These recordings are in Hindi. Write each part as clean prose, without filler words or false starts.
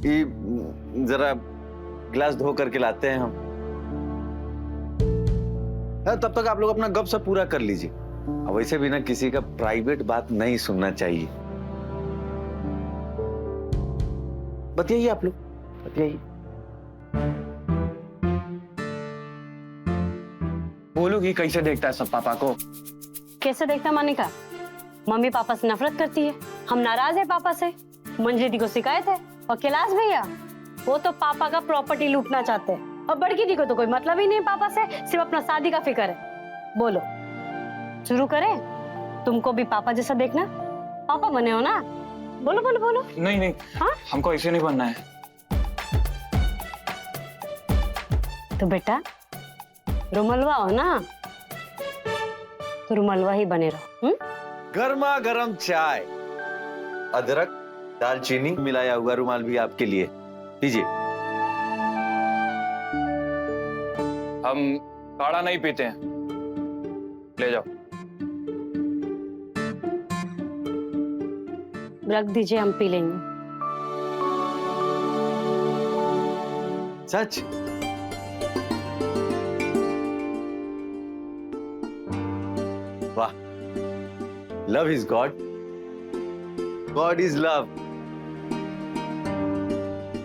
ये जरा गिलास धो करके लाते हैं हम। तब तक आप लोग अपना गप सब पूरा कर लीजिए। वैसे भी ना किसी का प्राइवेट बात नहीं सुनना चाहिए। बताइए आप लोग, बताइए। बोलूगी कैसे देखता है सब पापा को? कैसे देखता माने का? मम्मी पापा से नफरत करती है, हम नाराज है पापा से। मंजरी दी को शिकायत है, और कैलाश भैया वो तो पापा का प्रॉपर्टी लूटना चाहते हैं, और बड़की दी को तो कोई मतलब ही नहीं पापा से, सिर्फ अपना शादी का फिक्र है। बोलो शुरू करें? तुमको भी पापा जैसा देखना, पापा बने हो ना? बोलो बोलो बोलो। नहीं नहीं, हाँ हमको ऐसे नहीं बनना है। तो बेटा रुमलवा हो ना, तो रुमलवा ही बने रहो। गर्मा गर्म चाय, अदरक दालचीनी मिलाया हुआ रुमाल भी आपके लिए, लीजिए। हम काढ़ा नहीं पीते हैं, ले जाओ। रख दीजिए, हम पी लेंगे। सच? वाह, love is God, God is love.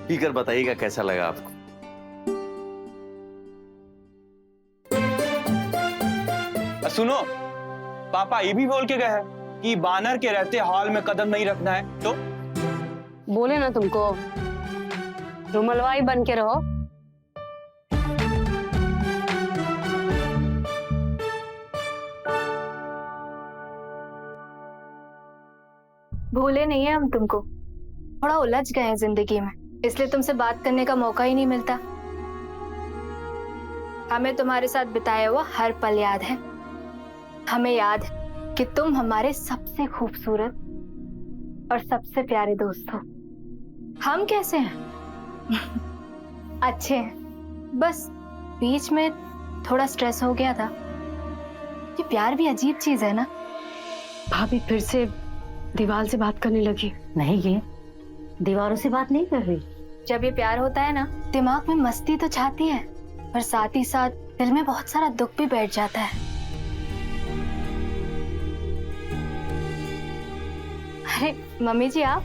पीकर बताइएगा कैसा लगा आपको। सुनो, पापा ये भी बोल के गए हैं कि बानर के रहते हॉल में कदम नहीं रखना है। तो बोले ना तुमको, रुमलवा ही बन के रहो। भूले नहीं है हम तुमको, थोड़ा उलझ गए हैं जिंदगी में, इसलिए तुमसे बात करने का मौका ही नहीं मिलता। हमें तुम्हारे साथ बिताया हुआ हर पल याद है। हमें याद है कि तुम हमारे सबसे खूबसूरत और सबसे प्यारे दोस्त हो। हम कैसे हैं? अच्छे हैं, बस बीच में थोड़ा स्ट्रेस हो गया था। ये प्यार भी अजीब चीज है ना। भाभी फिर से दीवार से बात करने लगी। नहीं, ये दीवारों से बात नहीं कर रही। जब ये प्यार होता है ना, दिमाग में मस्ती तो छाती है, पर साथ ही साथ दिल में बहुत सारा दुख भी बैठ जाता है। अरे मम्मी जी, आप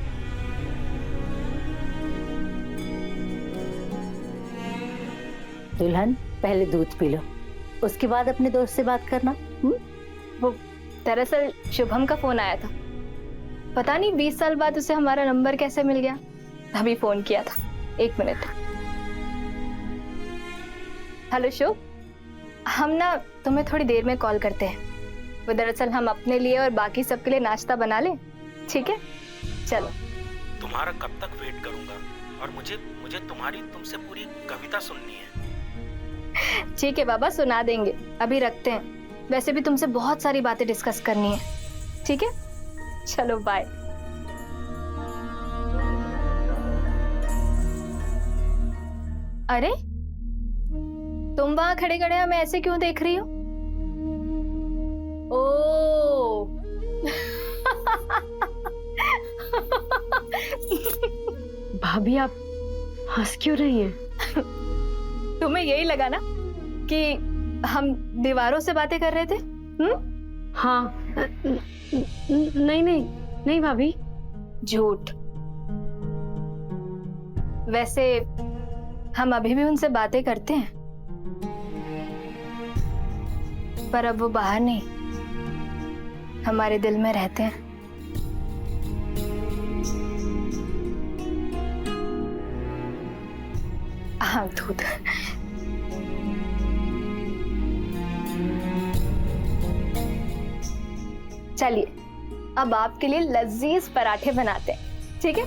दुल्हन पहले दूध पी लो, उसके बाद अपने दोस्त से बात करना। वो दरअसल शुभम का फोन आया था। पता नहीं 20 साल बाद उसे हमारा नंबर कैसे मिल गया। अभी फोन किया था, 1 मिनट। हेलो शुभ, हम ना तुम्हें थोड़ी देर में कॉल करते हैं। वो दरअसल हम अपने लिए और बाकी सबके लिए नाश्ता बना ले, ठीक है? चलो। तुम्हारा कब तक वेट करूंगा, और मुझे तुम्हारी तुमसे पूरी कविता सुननी है। ठीक है बाबा, सुना देंगे। अभी रखते हैं, वैसे भी तुमसे बहुत सारी बातें डिस्कस करनी है, ठीक है? चलो बाय। अरे तुम वहां खड़े खड़े हमें ऐसे क्यों देख रही हो? ओ भाभी आप हंस क्यों रही हैं? तुम्हें यही लगा ना कि हम दीवारों से बातें कर रहे थे? हाँ, नहीं नहीं नहीं भाभी, झूठ। वैसे हम अभी भी उनसे बातें करते हैं, पर अब वो बाहर नहीं, हमारे दिल में रहते हैं। हाँ, दूध। चलिए अब आपके लिए लजीज पराठे बनाते हैं, ठीक है?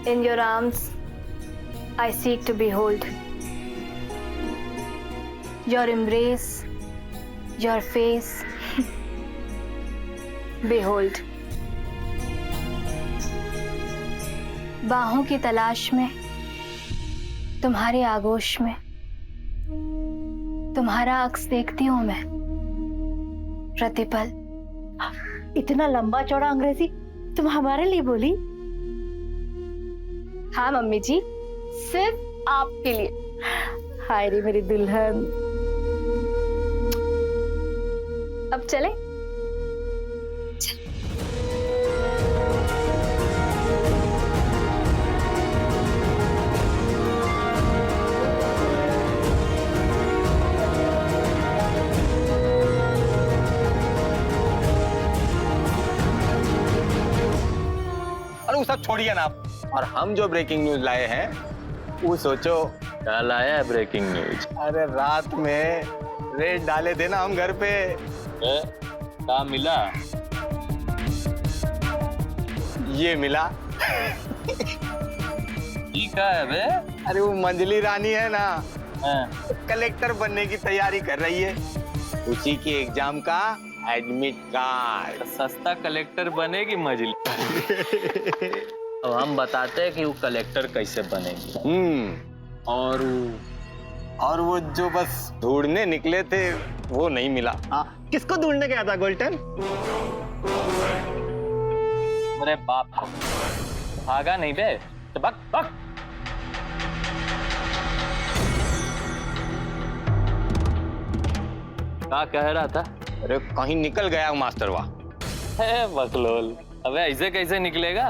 In your arms, I seek to behold your embrace, your face. Behold. बाहों की तलाश में, तुम्हारे आगोश में, तुम्हारा अक्स देखती हूं मैं प्रतिपल। इतना लंबा चौड़ा अंग्रेजी तुम हमारे लिए बोली? हाँ मम्मी जी, सिर्फ आपके लिए। हाय रे मेरी दुल्हन। अब चले? अरे वो सब छोड़िए ना आप, और हम जो ब्रेकिंग न्यूज लाए हैं वो सोचो। क्या लाया है ब्रेकिंग न्यूज? अरे रात में रेड डाले थे ना हम घर पे। क्या मिला? ये मिला। ठीक है बे। अरे वो मंजली रानी है ना, हाँ। कलेक्टर बनने की तैयारी कर रही है, उसी के एग्जाम का एडमिट कार्ड। सस्ता कलेक्टर बनेगी मजली। अब हम बताते हैं कि वो कलेक्टर कैसे बनेगी। और वो जो बस ढूंढने निकले थे वो नहीं मिला। किसको ढूंढने गया था गोल्टन? अरे बाप, भागा नहीं बे, तो बक बक। क्या कह रहा था? अरे कहीं निकल गया मास्टरवा। है बकलोल। अबे ऐसे कैसे निकलेगा?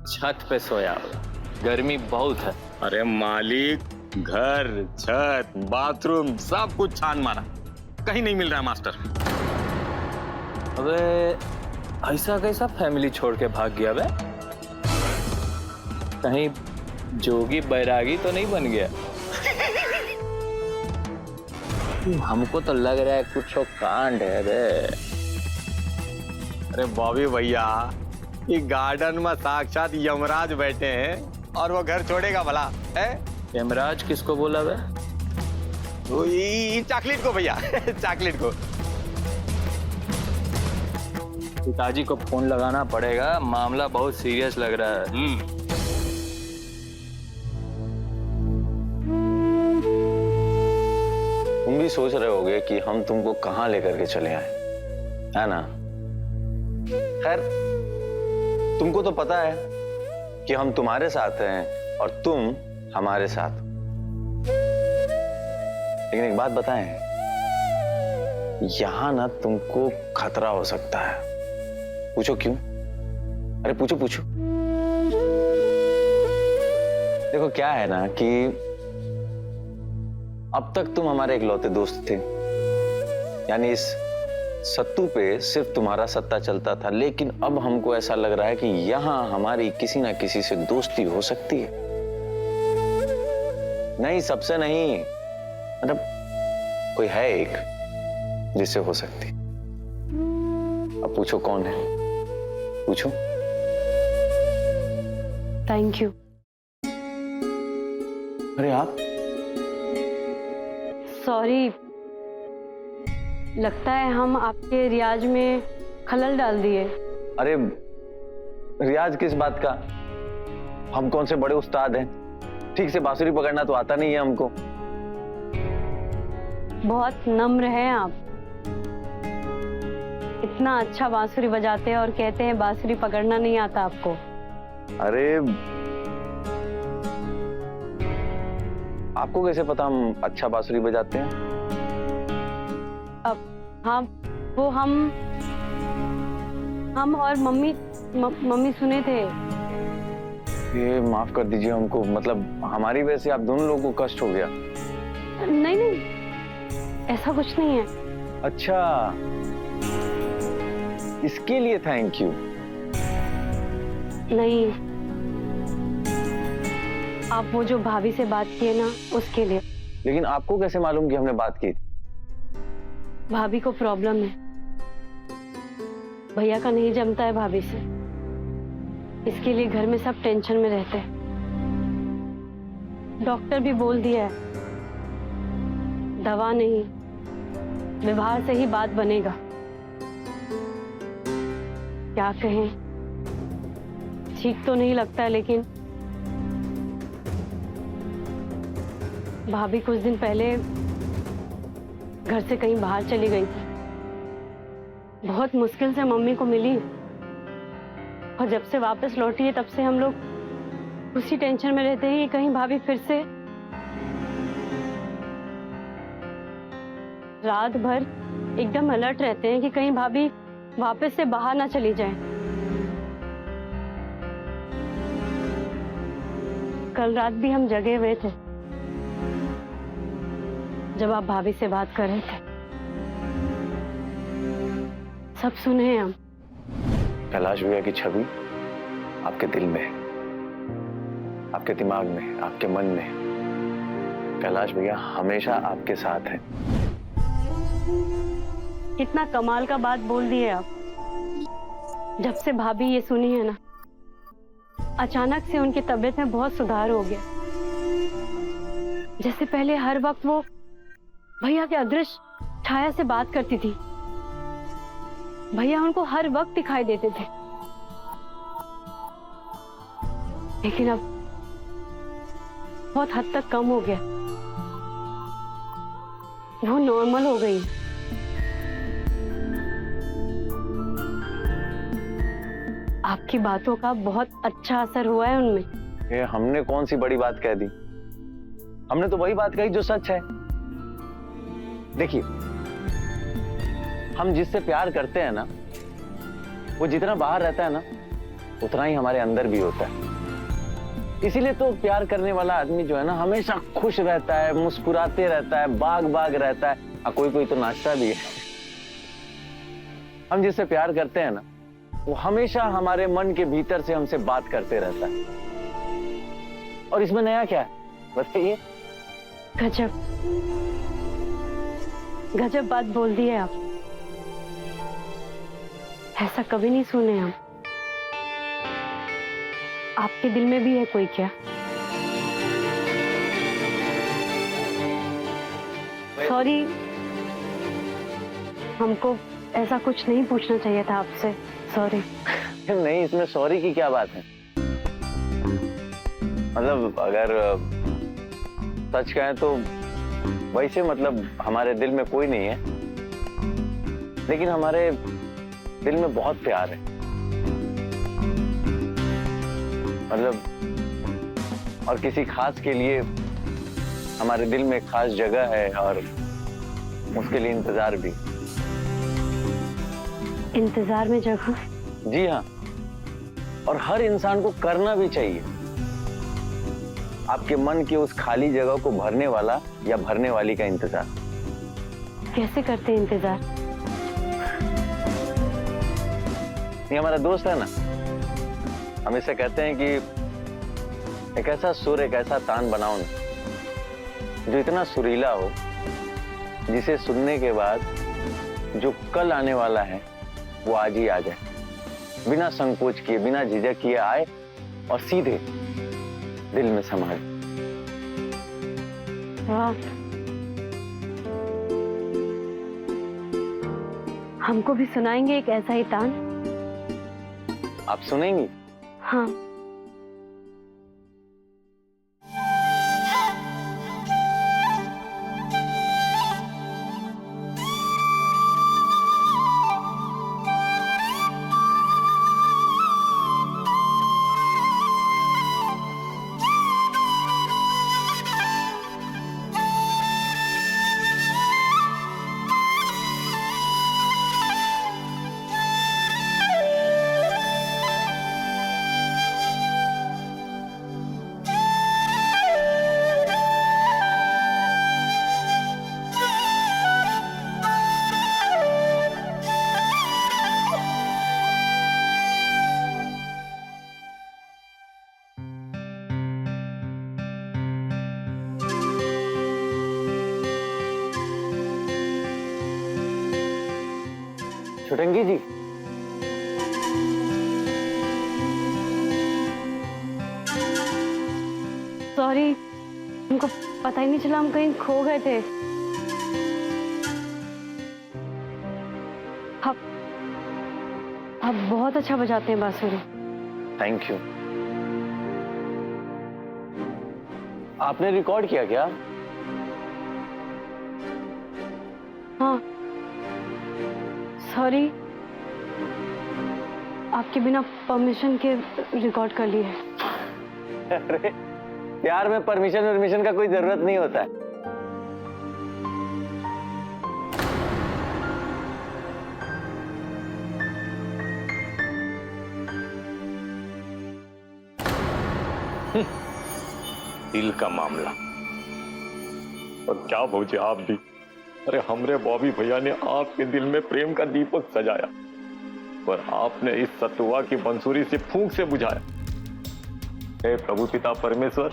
छत पे सोया होगा, गर्मी बहुत है। अरे मालिक, घर, छत, बाथरूम सब कुछ छान मारा, कहीं नहीं मिल रहा मास्टर। अबे ऐसा कैसा फैमिली छोड़ के भाग गया बे? कहीं जोगी बैरागी तो नहीं बन गया? हमको तो लग रहा है कुछ कांड है बे। अरे बॉबी भैया, ये गार्डन में साक्षात यमराज बैठे हैं और वो घर छोड़ेगा भला है? यमराज किसको बोला बे? वो ये चॉकलेट को भैया, चॉकलेट को। पिताजी को फोन लगाना पड़ेगा, मामला बहुत सीरियस लग रहा है। तुम भी सोच रहे होगे कि हम तुमको कहाँ लेकर के चले आए, है ना? खैर, तुमको तो पता है कि हम तुम्हारे साथ हैं और तुम हमारे साथ। लेकिन एक बात बताएं, यहां ना तुमको खतरा हो सकता है। पूछो क्यों? अरे पूछो पूछो। देखो क्या है ना कि अब तक तुम हमारे इकलौते दोस्त थे, यानी इस सत्तू पे सिर्फ तुम्हारा सत्ता चलता था। लेकिन अब हमको ऐसा लग रहा है कि यहां हमारी किसी ना किसी से दोस्ती हो सकती है। नहीं, सबसे नहीं, मतलब कोई है एक जिससे हो सकती। अब पूछो कौन है? पूछो। Thank you. अरे आप? सॉरी, लगता है हम आपके रियाज में खलल डाल दिए। अरे रियाज किस बात का? हम कौन से बड़े उस्ताद हैं? ठीक से बांसुरी पकड़ना तो आता नहीं है हमको। बहुत नम्र हैं आप। इतना अच्छा बांसुरी बजाते हैं और कहते हैं बांसुरी पकड़ना नहीं आता आपको। अरे आपको कैसे पता हम अच्छा बांसुरी बजाते हैं? अब हाँ, वो हम और मम्मी सुने थे। ये माफ कर दीजिए हमको, मतलब हमारी वजह से आप दोनों लोगों को कष्ट हो गया। नहीं, ऐसा कुछ नहीं है। अच्छा, इसके लिए थैंक यू। नहीं, आप वो जो भाभी से बात किए ना, उसके लिए। लेकिन आपको कैसे मालूम कि हमने बात की थी? भाभी को प्रॉब्लम है, भैया का नहीं जमता है भाभी से, इसके लिए घर में सब टेंशन में रहते हैं। डॉक्टर भी बोल दिया है, दवा नहीं, व्यवहार से ही बात बनेगा। क्या कहें, ठीक तो नहीं लगता है, लेकिन भाभी कुछ दिन पहले घर से कहीं बाहर चली गई थी। बहुत मुश्किल से मम्मी को मिली। और जब से वापस लौटी है तब से हम लोग उसी टेंशन में रहते हैं कि कहीं भाभी फिर से रात भर एकदम अलर्ट रहते हैं कि कहीं भाभी वापस से बाहर ना चली जाए। कल रात भी हम जगे हुए थे जब आप भाभी से बात कर रहे थे, सब सुने हैं हम। कैलाश भैया की छवि आपके दिल में है, आपके दिमाग में, आपके मन में। कैलाश भैया हमेशा आपके साथ हैं। कितना कमाल का बात बोल दी है आप। जब से भाभी ये सुनी है ना, अचानक से उनकी तबीयत में बहुत सुधार हो गया। जैसे पहले हर वक्त वो भैया के अदृश्य छाया से बात करती थी, भैया उनको हर वक्त दिखाई देते थे, लेकिन अब बहुत हद तक कम हो गया। वो नॉर्मल हो गई। आपकी बातों का बहुत अच्छा असर हुआ है उनमें। ये हमने कौन सी बड़ी बात कह दी? हमने तो वही बात कही जो सच है। देखिए, हम जिससे प्यार करते हैं ना, वो जितना बाहर रहता है ना, उतना ही हमारे अंदर भी होता है। इसीलिए तो प्यार करने वाला आदमी जो है ना, हमेशा खुश रहता है, मुस्कुराते रहता है, बाग बाग रहता है। कोई कोई तो नाचता भी है। हम जिससे प्यार करते हैं ना, वो हमेशा हमारे मन के भीतर से हमसे बात करते रहता है। और इसमें नया क्या है बताइए? गजब गजब बात बोल दी है आप। ऐसा कभी नहीं सुने हम। आपके दिल में भी है कोई क्या? सॉरी, हमको ऐसा कुछ नहीं पूछना चाहिए था आपसे। सॉरी। नहीं, इसमें सॉरी की क्या बात है? मतलब अगर सच कहें तो वैसे मतलब हमारे दिल में कोई नहीं है, लेकिन हमारे दिल में बहुत प्यार है। मतलब और किसी खास के लिए हमारे दिल में खास जगह है और उसके लिए इंतजार भी। इंतजार में जगह? जी हाँ, और हर इंसान को करना भी चाहिए। आपके मन की उस खाली जगह को भरने वाला या भरने वाली का इंतजार। कैसे करते हैं इंतजार? ये हमारा दोस्त है ना, हम इसे कहते हैं कि एक ऐसा सुर, एक ऐसा तान बनाओ ना जो इतना सुरीला हो, जिसे सुनने के बाद जो कल आने वाला है वो आज ही आ जाए, बिना संकोच किए, बिना झिझक किए आए और सीधे दिल में समाए। वाह, हमको भी सुनाएंगे एक ऐसा ही तान? आप सुनेंगी? हाँ। छुटंगी जी, सॉरी, हमको पता ही नहीं चला, हम कहीं खो गए थे। आप बहुत अच्छा बजाते हैं बांसुरी। Thank you. आपने रिकॉर्ड किया क्या? हाँ, सॉरी, आपके बिना परमिशन के रिकॉर्ड कर लिए। अरे प्यार में परमिशन का कोई जरूरत नहीं होता है। दिल का मामला। और क्या भौजी आप भी, अरे हमरे बॉबी भैया ने आपके दिल में प्रेम का दीपक सजाया और आपने इस सतुआ की बंसुरी से फूंक से बुझाया। हे प्रभु पिता परमेश्वर,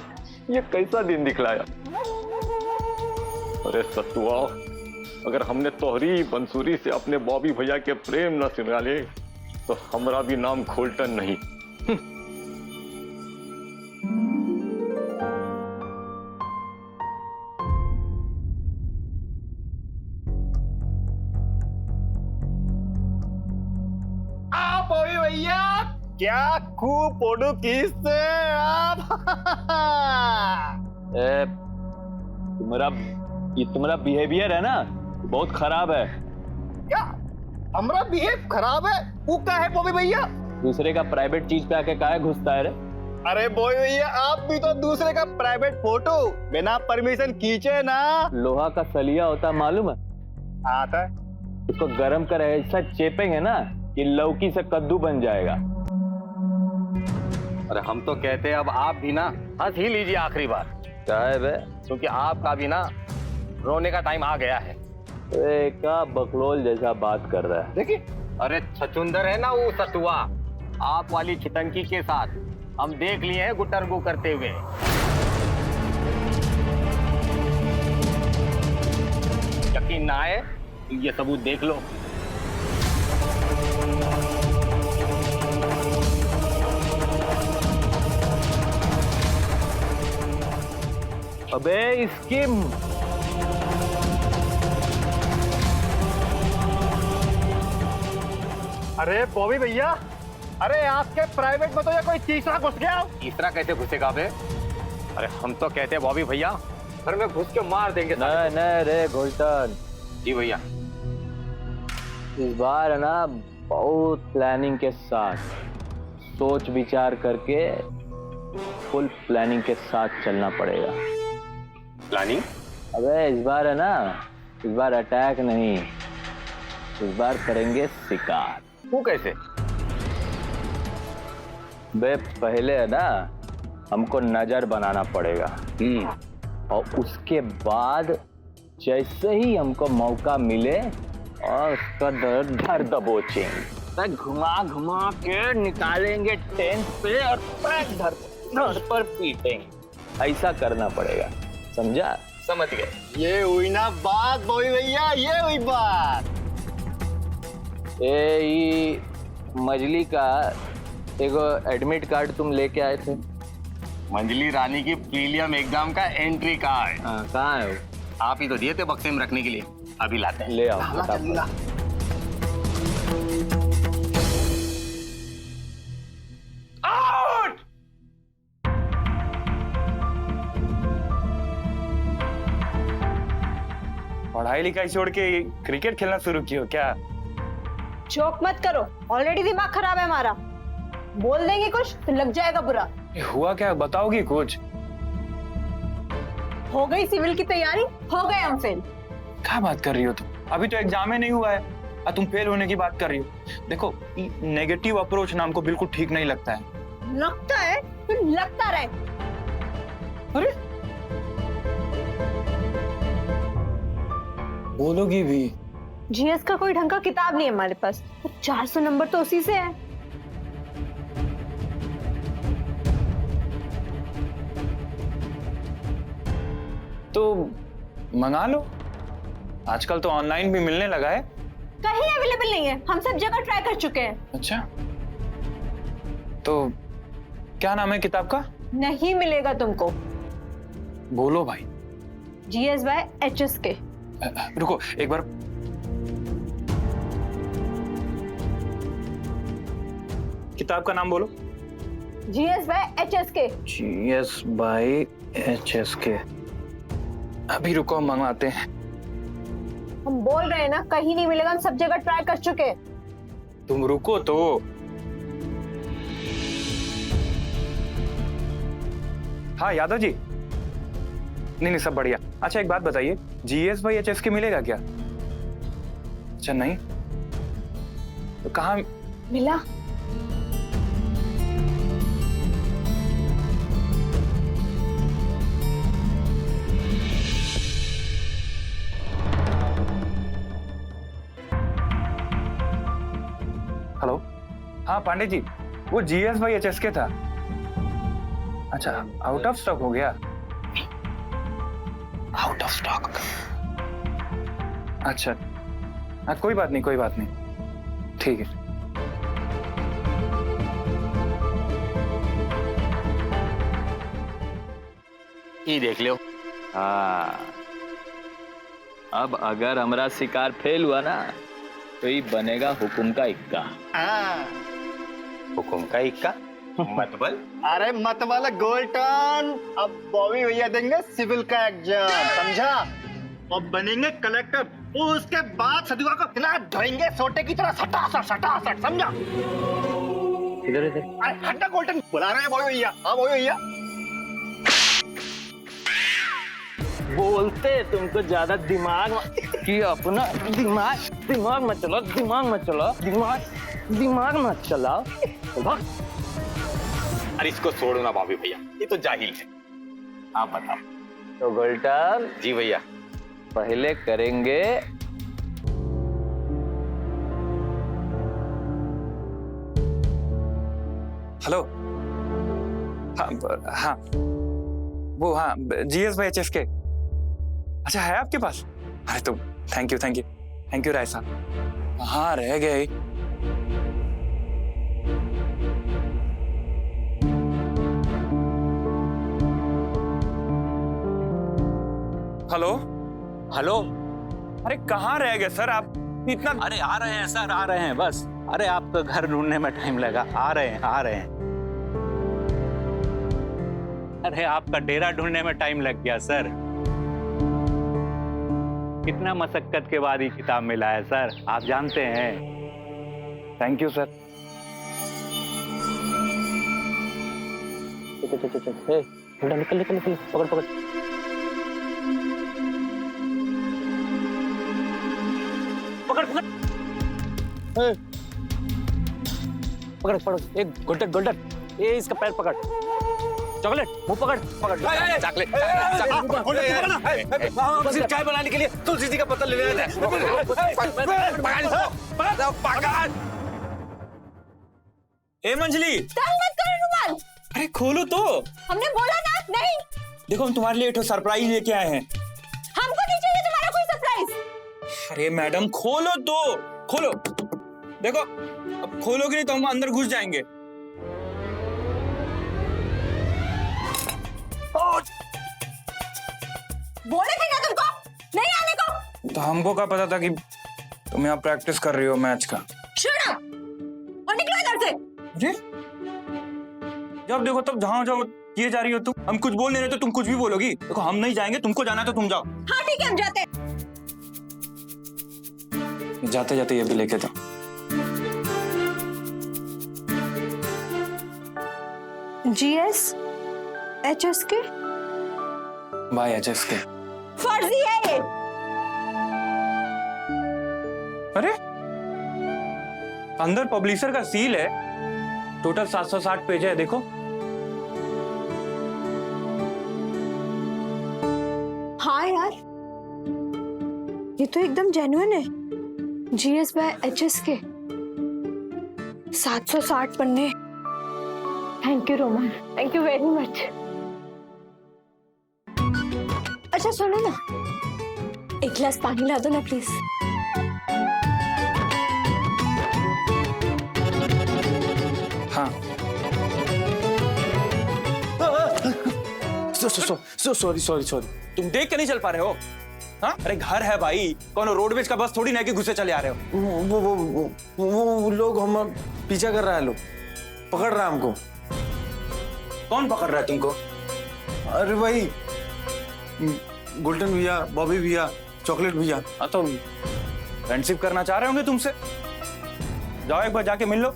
ये कैसा दिन दिखलाया। अरे सतुआ, अगर हमने तोहरी बंसुरी से अपने बॉबी भैया के प्रेम न सिंगाले तो हमरा भी नाम खोलटन नहीं। भैया क्या खूब फोटो खींचते हैं आप। तुम्हारा बिहेवियर है ना बहुत खराब है। क्या हमारा बिहेव खराब है? वो क्या है बॉबी भैया? दूसरे का प्राइवेट चीज पे आके काहे घुसता है रे? अरे बॉबी भैया आप भी तो दूसरे का प्राइवेट फोटो बिना परमिशन खींचे ना। लोहा का सलिया होता मालूम है? आता है। उसको गरम कर ऐसा चेपेंगे ना कि लौकी से कद्दू बन जाएगा। अरे हम तो कहते हैं अब आप भी ना हंस ही लीजिए आखिरी बार। क्या है बे? क्योंकि आपका भी ना रोने का टाइम आ गया है। का बकलोल जैसा बात कर रहा है। देखिए, अरे छचुंदर है ना वो सतुआ, आप वाली छिटंकी के साथ हम देख लिए हैं गुटरगु करते हुए। यकीन ना आए तो ये सबूत देख लो। अबे इसकी अरे बॉबी भैया, अरे आपके प्राइवेट में तो ये कोई तीसरा घुस गया। तीसरा कैसे घुसेगा बे? अरे हम तो कहते हैं बॉबी भैया घर में घुस के मार देंगे। नहीं रे घोलटन जी भैया, इस बार है ना बहुत प्लानिंग के साथ सोच विचार करके फुल प्लानिंग के साथ चलना पड़ेगा। प्लानिंग? अबे इस बार है ना, इस बार अटैक नहीं, इस बार करेंगे शिकार। वो कैसे? बे पहले है ना हमको नजर बनाना पड़ेगा और उसके बाद जैसे ही हमको मौका मिले और उसका धर दबोचेंगे, घुमा घुमा के निकालेंगे टेंट पे और पैर धर पर पीटेंगे। ऐसा करना पड़ेगा, समझा? समझ गए। ये हुई ना बात बॉबी भैया, ये हुई बात। ये मजली का एगो एडमिट कार्ड तुम लेके आए थे। मंजली रानी की प्रीलियम एग्जाम का एंट्री कार्ड। कहाँ है वो? आप ही तो दिए थे बक्से में रखने के लिए, अभी लाते हैं। ले आओ फटाफट। पढ़ाई लिखाई छोड़ के क्रिकेट खेलना शुरू किया क्या? जोक मत करो, ऑलरेडी दिमाग खराब है हमारा। बोल देंगे कुछ तो लग जाएगा बुरा। हुआ क्या बताओगी कुछ? हो गई सिविल की तैयारी, हो गए हम फेल। क्या बात कर रही हो तुम? अभी तो एग्जाम ही नहीं हुआ है और तुम फेल होने की बात कर रही हो। देखो नेगेटिव अप्रोच ना हमको बिल्कुल ठीक नहीं लगता है। लगता है तो लगता रहे। अरे बोलोगी भी? जीएस का कोई ढंग का किताब नहीं है हमारे पास, 400 नंबर तो उसी से है। तो मंगा लो, आजकल तो ऑनलाइन भी मिलने लगा है। कहीं अवेलेबल नहीं है, हम सब जगह ट्राई कर चुके हैं। अच्छा, तो क्या नाम है किताब का? नहीं मिलेगा तुमको। बोलो भाई। GS bye HSK। रुको एक बार, किताब का नाम बोलो। GS bye HSK। GS by HSK। अभी रुको मंगवाते हैं। हम बोल रहे हैं ना कहीं नहीं मिलेगा, हम सब जगह ट्राई कर चुके हैं। तुम रुको तो। हाँ यादव जी, नहीं सब बढ़िया। अच्छा एक बात बताइए, GS बाई HSK मिलेगा क्या? अच्छा नहीं, तो कहाँ मिला? हेलो, हाँ पांडे जी, वो GS बाई HSK था। अच्छा आउट ऑफ स्टॉक हो गया? Out of stock. अच्छा हाँ कोई बात नहीं, ठीक है। ये देख लो। हाँ, अब अगर हमारा शिकार फेल हुआ ना तो ये बनेगा हुकुम का इक्का। हुकुम का इक्का मतबल? अरे मत वाला गोल्टन, अब बॉबी भैया देंगे सिविल का एग्जाम, समझा? और बनेंगे कलेक्टर, उसके बाद सदुआ को इतना धोएंगे सोटे की तरह सटासट, समझा? इधर इधर। अरे हटा गोल्टन, बुला रहे हैं बॉबी भैया। हाँ बॉबी भैया। बोलते तुमको ज्यादा दिमाग कि अपना दिमाग मत चलो, दिमाग मत चलाओ। अरे इसको छोड़ो ना बॉबी भैया, ये तो जाहिल है। आप बताओ। तो गोल्टन जी भैया। पहले करेंगे हेलो, हाँ वो हाँ GS बाई HSK। अच्छा है आपके पास? अरे तो थैंक यू राय साहब। कहाँ रह गए? हेलो, अरे कहाँ रह गए सर आप इतना? अरे आ रहे हैं सर, आ रहे हैं बस। अरे आपका घर ढूंढने में टाइम लगा, आ रहे हैं। अरे आपका डेरा ढूंढने में टाइम लग गया सर। कितना मशक्कत के बाद ये किताब मिला है सर, आप जानते हैं। Thank you sir. निकल पकड़। पकड़ एक गोल्डन, ये इसका पैर पकड़। चॉकलेट मुंह पकड़। चॉकलेट सिर्फ चाय बनाने के लिए तुलसी जी का पत्ता ले लेते हैं। ए मंजली, मत करो रुमाल। अरे खोलो तो। हमने बोला ना नहीं। देखो हम तुम्हारे लिए सरप्राइज लेके आए हैं। हमको नहीं चाहिए तुम्हारा कोई सरप्राइज। अरे मैडम खोलो तो, खोलो। देखो अब खोलोगे नहीं तो हम अंदर घुस जाएंगे। बोले थे ना तुमको नहीं आने को। तो हमको क्या पता था कि तुम यहाँ प्रैक्टिस कर रही हो मैच का। शट अप और निकलो इधर से। अरे जब देखो तब जहाँ जाओ किए जा रही हो तुम। हम कुछ बोल नहीं रहे तो तुम कुछ भी बोलोगी। देखो हम नहीं जाएंगे, तुमको जाना है तो तुम जाओ। हाँ ठीक है हम जाते हैं। जाते जाते ये भी लेके जाओ। GS HSK by HSK। फर्जी है ये। अरे अंदर पब्लिशर का सील है। टोटल 760 पेज है, देखो। हाँ यार ये तो एकदम जेन्युइन है। GS बाय HSK 760 पन्ने। Thank you Roman, thank you very much. अच्छा सुनो ना, एक गिलास पानी ला दो ना प्लीज। हाँ सॉरी। तुम देख के नहीं चल पा रहे हो? हाँ अरे घर है भाई, कौन रोडवेज का बस थोड़ी ना कि घुसे चले आ रहे हो। वो लोग हम पीछा कर रहा है, लोग पकड़ रहा है हमको। कौन पकड़ रहा है तुमको? अरे भाई गोल्डन भैया, बॉबी भैया, चॉकलेट भैया। हाँ तो फ्रेंडशिप करना चाह रहे होंगे तुमसे। जाओ एक बार जाके मिल लो।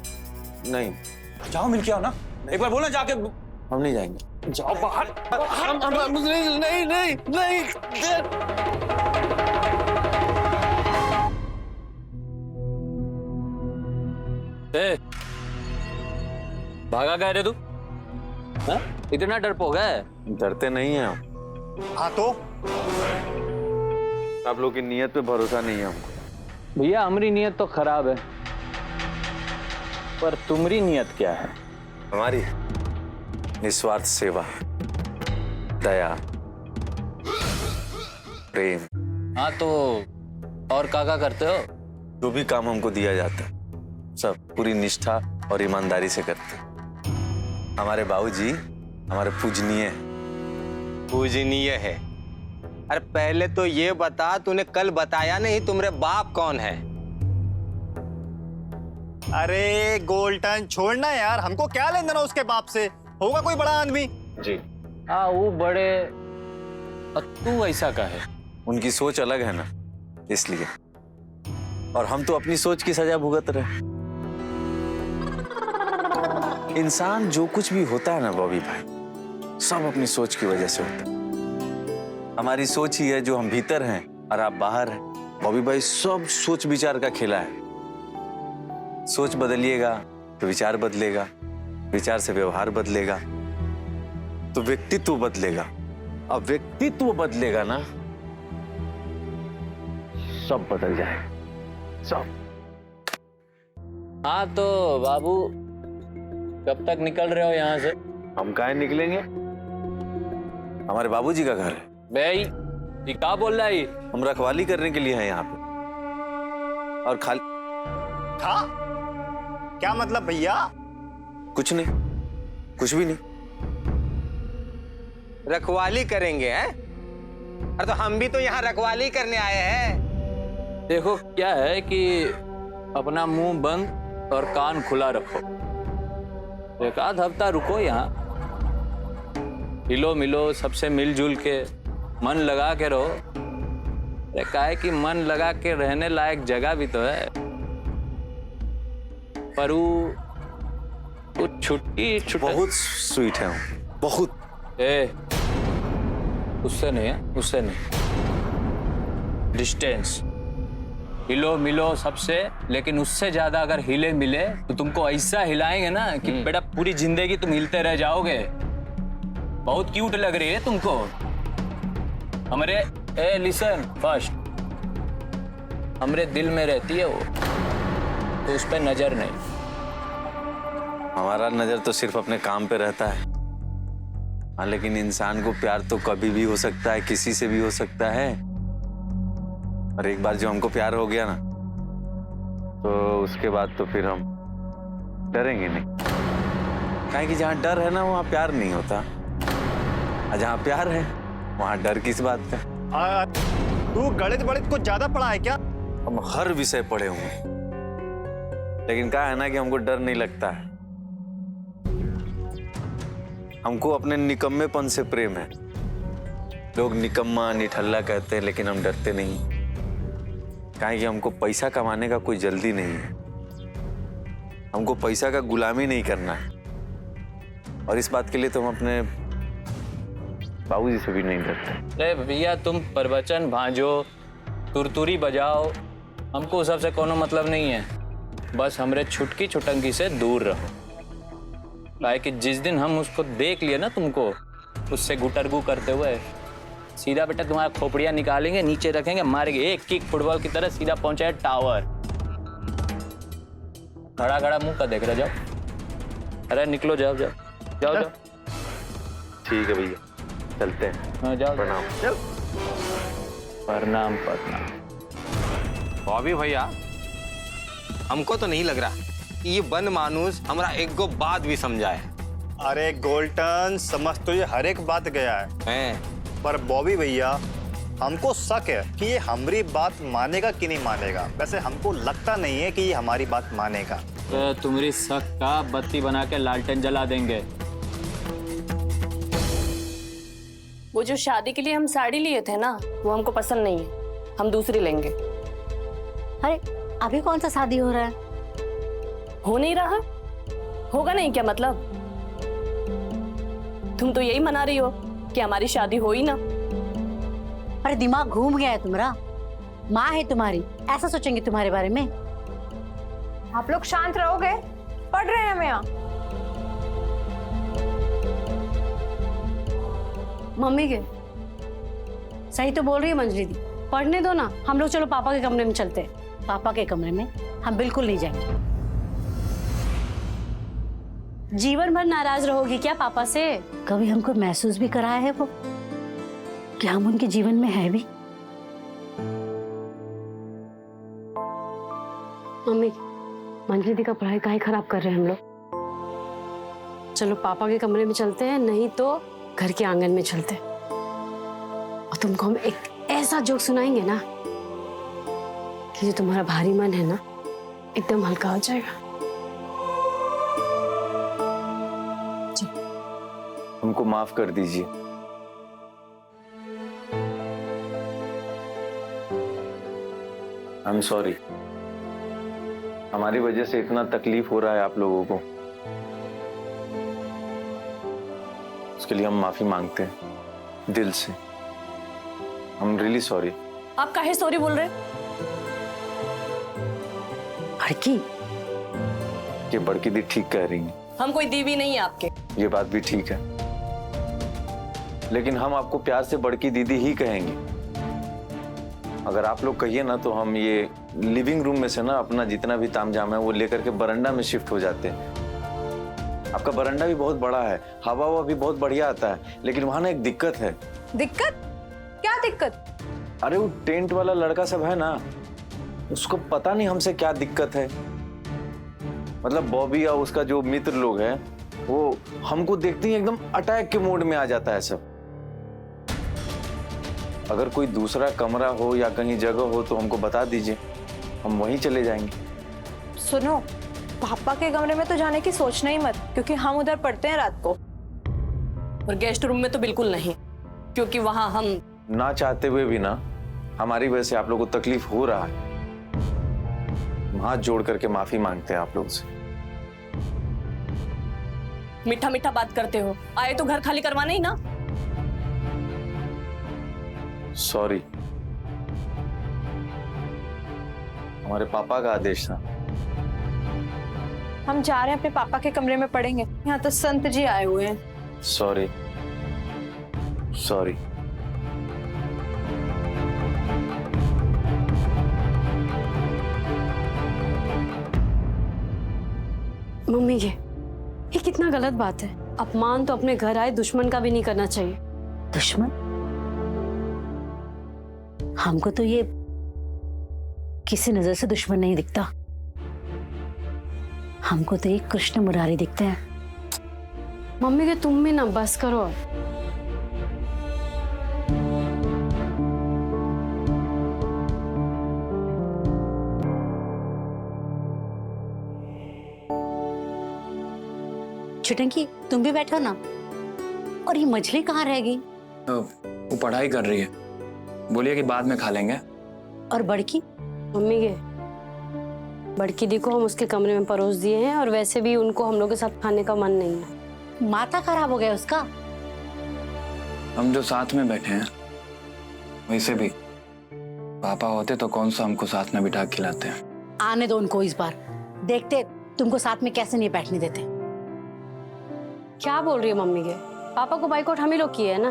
नहीं जाओ मिल के आओ ना। एक बार बोलो जाके हम नहीं जाएंगे। जाओ बाहर। नहीं नहीं नहीं नहीं। ए, भागा गए रे तू? हाँ? इतना डरपोक है? डरते नहीं हैं हम। हाँ तो आप लोग की नीयत पे भरोसा नहीं है हमको। भैया हमारी नीयत तो खराब है, पर तुम्हारी नीयत क्या है? हमारी निस्वार्थ सेवा, दया, प्रेम। हाँ तो और क्या करते हो? जो भी काम हमको दिया जाता है सब पूरी निष्ठा और ईमानदारी से करते हैं। हमारे बाबूजी हमारे पूजनीय हैं। पूजनीय है? अरे पहले तो ये बता, तूने कल बताया नहीं तुम्हारे बाप कौन है? अरे गोल्टन छोड़ना यार, हमको क्या लेना देना उसके बाप से, होगा कोई बड़ा आदमी। जी हाँ वो बड़े, और तू ऐसा का है? उनकी सोच अलग है ना, इसलिए। और हम तो अपनी सोच की सजा भुगत रहे। इंसान जो कुछ भी होता है ना बॉबी भाई, सब अपनी सोच की वजह से होता है। हमारी सोच ही है जो हम भीतर हैं और आप बाहर हैं। बॉबी भाई सब सोच विचार का खेला है। सोच बदलिएगा तो विचार बदलेगा, विचार से व्यवहार बदलेगा तो व्यक्तित्व बदलेगा, अब व्यक्तित्व बदलेगा ना सब बदल जाएगा, सब। हाँ तो बाबू कब तक निकल रहे हो यहाँ से? हम काहे निकलेंगे, हमारे बाबूजी का घर है। भाई ये क्या बोल रहा है? हम रखवाली करने के लिए हैं यहाँ पे। और खाली क्या मतलब भैया? कुछ नहीं, कुछ भी नहीं। रखवाली करेंगे हैं? अरे तो हम भी तो यहाँ रखवाली करने आए हैं। देखो क्या है कि अपना मुंह बंद और कान खुला रखो, एक आध हफ्ता रुको यहाँ, हिलो मिलो, सबसे मिलजुल के मन लगा के रहो। क्या है कि मन लगा के रहने लायक जगह भी तो है, पर वो छुट्टी बहुत स्वीट है वो, बहुत। उससे नहीं है, उससे नहीं। डिस्टेंस, हिलो मिलो सबसे, लेकिन उससे ज्यादा अगर हिले मिले तो तुमको ऐसा हिलाएंगे ना कि बेटा पूरी जिंदगी तुम हिलते रह जाओगे। बहुत क्यूट लग रही है तुमको हमारे। लिसन फर्स्ट, हमारे दिल में रहती है वो, तो उस पर नजर नहीं। हमारा नजर तो सिर्फ अपने काम पे रहता है। हाँ, लेकिन इंसान को प्यार तो कभी भी हो सकता है, किसी से भी हो सकता है। और एक बार जो हमको प्यार हो गया ना, तो उसके बाद तो फिर हम डरेंगे नहीं। काहे कि जहाँ डर है ना वहाँ प्यार नहीं होता, और जहाँ प्यार है वहाँ डर किस बात का। तू गणित को ज्यादा पढ़ा है क्या? हम हर विषय पढ़े हुए, लेकिन क्या है ना कि हमको डर नहीं लगता है। हमको अपने निकम्मेपन से प्रेम है। लोग निकम्मा निठल्ला कहते हैं, लेकिन हम डरते नहीं। काहे कि हमको पैसा कमाने का कोई जल्दी नहीं है। हमको पैसा का गुलामी नहीं करना है, और इस बात के लिए तो हम अपने बाबूजी से भी नहीं डरते। अरे भैया तुम प्रवचन भांजो, तुरतुरी बजाओ, हमको उस सबसे कोनो मतलब नहीं है। बस हमरे छुटकी छुटंकी से दूर रहो। काहे कि जिस दिन हम उसको देख लिए ना तुमको उससे गुटरगू करते हुए, सीधा बेटा तुम्हारा खोपड़िया निकालेंगे, नीचे रखेंगे, मारेंगे, एक किक फुटबॉल की तरह सीधा पहुंचाए टावर। खड़ा खड़ा मुंह का देख रहे, जाओ। अरे निकलो, जाओ जाओ जाओ जाओ। ठीक है भैया, चलते हैं। हाँ जाओ। प्रणाम। चल। प्रणाम प्रणाम। बॉबी भैया हमको तो नहीं लग रहा कि ये बन मानुस हमारा एक गो बात भी समझाए। अरे गोल्टन, समझ तो ये हर एक बात गया है, पर बॉबी भैया हमको शक है कि ये हमारी बात मानेगा कि नहीं मानेगा। वैसे हमको लगता नहीं है कि ये हमारी बात मानेगा। तो तुम्हारी शक का बत्ती बना के लालटेन जला देंगे। वो जो शादी के लिए हम साड़ी लिए थे ना, वो हमको पसंद नहीं है, हम दूसरी लेंगे। अरे अभी कौन सा शादी हो रहा है? हो नहीं रहा, होगा नहीं क्या मतलब? तुम तो यही मना रही हो कि हमारी शादी हो ही ना। अरे दिमाग घूम गया है तुम्हारा। माँ है तुम्हारी, ऐसा सोचेंगे तुम्हारे बारे में। आप लोग शांत रहोगे? पढ़ रहे हैं हम यहाँ। मम्मी के सही तो बोल रही है मंजरी दी, पढ़ने दो ना। हम लोग चलो पापा के कमरे में चलते हैं। पापा के कमरे में हम बिल्कुल नहीं जाएंगे। जीवन भर नाराज रहोगी क्या पापा से? कभी हमको महसूस भी कराया है वो कि हम उनके जीवन में है भी? मम्मी मंजरी दी का पढ़ाई काहे खराब कर रहे हैं हम लोग। चलो पापा के कमरे में चलते हैं, नहीं तो घर के आंगन में चलते हैं और तुमको हम एक ऐसा जोक सुनाएंगे ना कि जो तुम्हारा भारी मन है ना एकदम हल्का हो जाएगा। हमको माफ कर दीजिए। I am sorry. हमारी वजह से इतना तकलीफ हो रहा है आप लोगों को, उसके लिए हम माफी मांगते हैं दिल से। I'm really sorry। आप काहे सॉरी बोल रहे? बड़की, ये बड़की दी ठीक कह रही है। हम कोई दीवी नहीं है आपके। ये बात भी ठीक है, लेकिन हम आपको प्यार से बड़की दीदी ही कहेंगे। अगर आप लोग कहिए ना तो हम ये लिविंग रूम में से ना अपना जितना भी तामझाम है वो लेकर के बरंडा में शिफ्ट हो जाते हैं। आपका बरंडा भी बहुत बड़ा है, हवा भी बहुत बढ़िया आता है, लेकिन वहां ना एक दिक्कत है। दिक्कत? क्या दिक्कत? अरे वो टेंट वाला लड़का सब है ना, उसको पता नहीं हमसे क्या दिक्कत है। मतलब बॉबी या उसका जो मित्र लोग हैं वो हमको देखते ही एकदम अटैक के मोड में आ जाता है सब। अगर कोई दूसरा कमरा हो या कहीं जगह हो तो हमको बता दीजिए, हम वहीं चले जाएंगे। सुनो, पापा के कमरे में तो जाने की सोचना ही मत, क्योंकि हम उधर पढ़ते हैं रात को। और गेस्ट रूम में तो बिल्कुल नहीं, क्योंकि वहां हम ना चाहते हुए भी ना हमारी वजह से आप लोगों को तकलीफ हो रहा है। हम हाथ जोड़ करके माफी मांगते हैं आप लोगों से। मीठा मीठा बात करते हो, आए तो घर खाली करवाना ही ना। सॉरी, हमारे पापा का आदेश था। हम जा रहे हैं अपने पापा के कमरे में पढ़ेंगे, यहाँ तो संत जी आए हुए हैं। Sorry sorry. मम्मी ये कितना गलत बात है। अपमान तो अपने घर आए दुश्मन का भी नहीं करना चाहिए। दुश्मन? हमको तो ये किसी नजर से दुश्मन नहीं दिखता। हमको तो एक कृष्ण मुरारी दिखते हैं। मम्मी के तुम भी ना बस करो। छुटंकी, तुम भी बैठो ना। और ये मछली कहाँ रह गई? वो पढ़ाई कर रही है, बोलिए कि बाद में खा लेंगे। और बड़की? मम्मी के बड़की दी को हम उसके कमरे में परोस दिए हैं, और वैसे भी उनको हम लोग के साथ खाने का मन नहीं है। माथा खराब हो गया उसका। हम जो साथ में बैठे हैं, वैसे भी पापा होते तो कौन सा हमको साथ में बिठा खिलाते हैं। आने दो उनको इस बार, देखते तुमको साथ में कैसे नहीं बैठने देते। क्या बोल रही है मम्मी के? पापा को बाइकआउट हम ही लोग किए है ना।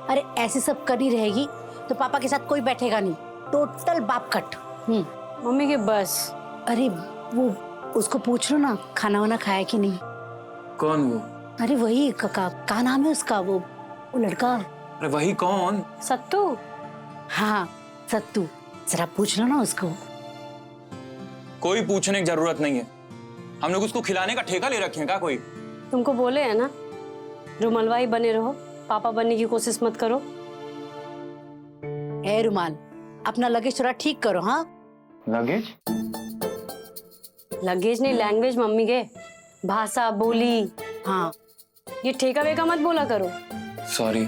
अरे ऐसी सब करी रहेगी तो पापा के साथ कोई बैठेगा नहीं, टोटल बाप कट। मम्मी के बस। अरे वो उसको पूछ लो ना, खाना वाना खाया कि नहीं। कौन वो? अरे वही का नाम है उसका, वो लड़का। अरे वही कौन? सत्तू। हाँ सत्तू, जरा पूछ लो ना उसको। कोई पूछने की जरूरत नहीं है, हम लोग उसको खिलाने का ठेका ले रखे हैं क्या कोई? तुमको बोले है ना रुमाल ही बने रहो, पापा बनने की कोशिश मत करो। ए रुमाल, अपना लगेज थोड़ा ठीक करो। हाँ लगेज? लगेज नहीं, लैंग्वेज मम्मी के, भाषा बोली। हाँ ये ठेका वेका मत बोला करो। सॉरी।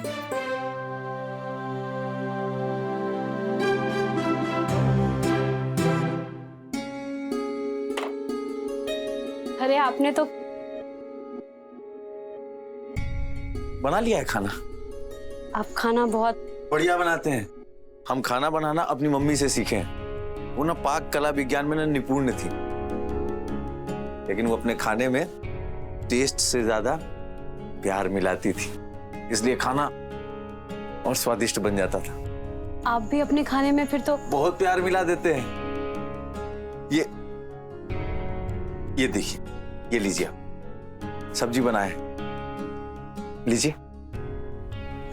अरे आपने तो बना लिया है खाना? आप खाना बहुत बढ़िया बनाते हैं। हम खाना बनाना अपनी मम्मी से सीखे हैं। वो ना पाक कला विज्ञान में ना निपुण थी, लेकिन वो अपने खाने में टेस्ट से ज्यादा प्यार मिलाती थी, इसलिए खाना और स्वादिष्ट बन जाता था। आप भी अपने खाने में फिर तो बहुत प्यार मिला देते हैं। ये देखिए, ये लीजिए, आप सब्जी बनाए, लीजिए।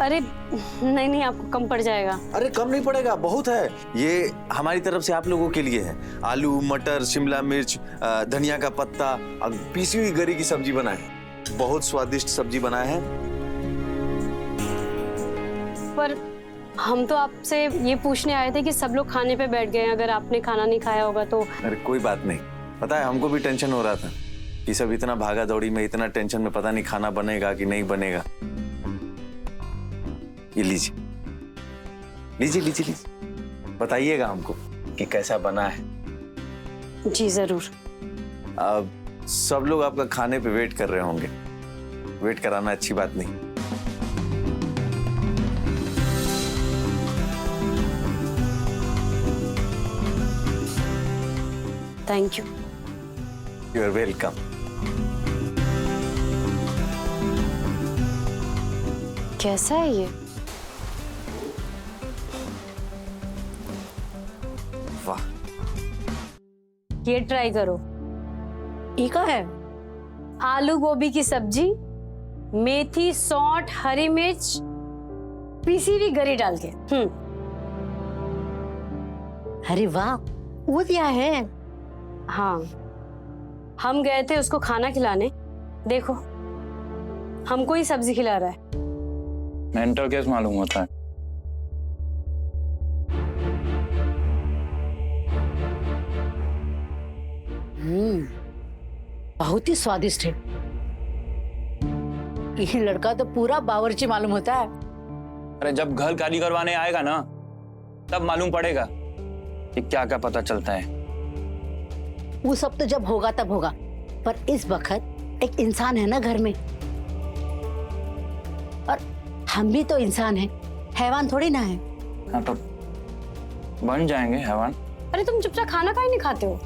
अरे नहीं नहीं, आपको कम पड़ जाएगा। अरे कम नहीं पड़ेगा, बहुत है। ये हमारी तरफ से आप लोगों के लिए है। आलू, मटर, शिमला मिर्च, धनिया का पत्ता और पीसी हुई गरी की सब्जी बनाए हैं। बहुत स्वादिष्ट सब्जी बनाए हैं। पर हम तो आपसे ये पूछने आए थे कि सब लोग खाने पे बैठ गए हैं, अगर आपने खाना नहीं खाया होगा तो। अरे कोई बात नहीं, पता है हमको भी टेंशन हो रहा था कि सब इतना भागा दौड़ी में, इतना टेंशन में, पता नहीं खाना बनेगा कि नहीं बनेगा। ये लीजिए लीजिए लीजिए लीजिए, बताइएगा हमको कि कैसा बना है। जी जरूर। अब सब लोग आपका खाने पे वेट कर रहे होंगे। वेट कराना अच्छी बात नहीं। Thank you. You are welcome. कैसा है ये? वाह, ये ट्राई करो। ये क्या है? आलू गोभी की सब्जी, मेथी, सौंठ, हरी मिर्च, पीसी हुई गरी डाल के। अरे वाह, वो क्या है? हाँ, हम गए थे उसको खाना खिलाने, देखो हमको ही सब्जी खिला रहा है। मेंटल केस मालूम होता है। बहुत ही स्वादिष्ट है। ये लड़का तो पूरा बावर्ची मालूम होता है। अरे जब घर खाली करवाने आएगा ना, तब मालूम पड़ेगा कि क्या क्या पता चलता है। वो सब तो जब होगा तब होगा, पर इस वक्त एक इंसान है ना घर में, और हम भी तो इंसान हैं, हैवान थोड़ी ना है। हाँ तो बन जाएंगे हैवान। अरे तुम चुपचाप खाना काहे नहीं खाते हो?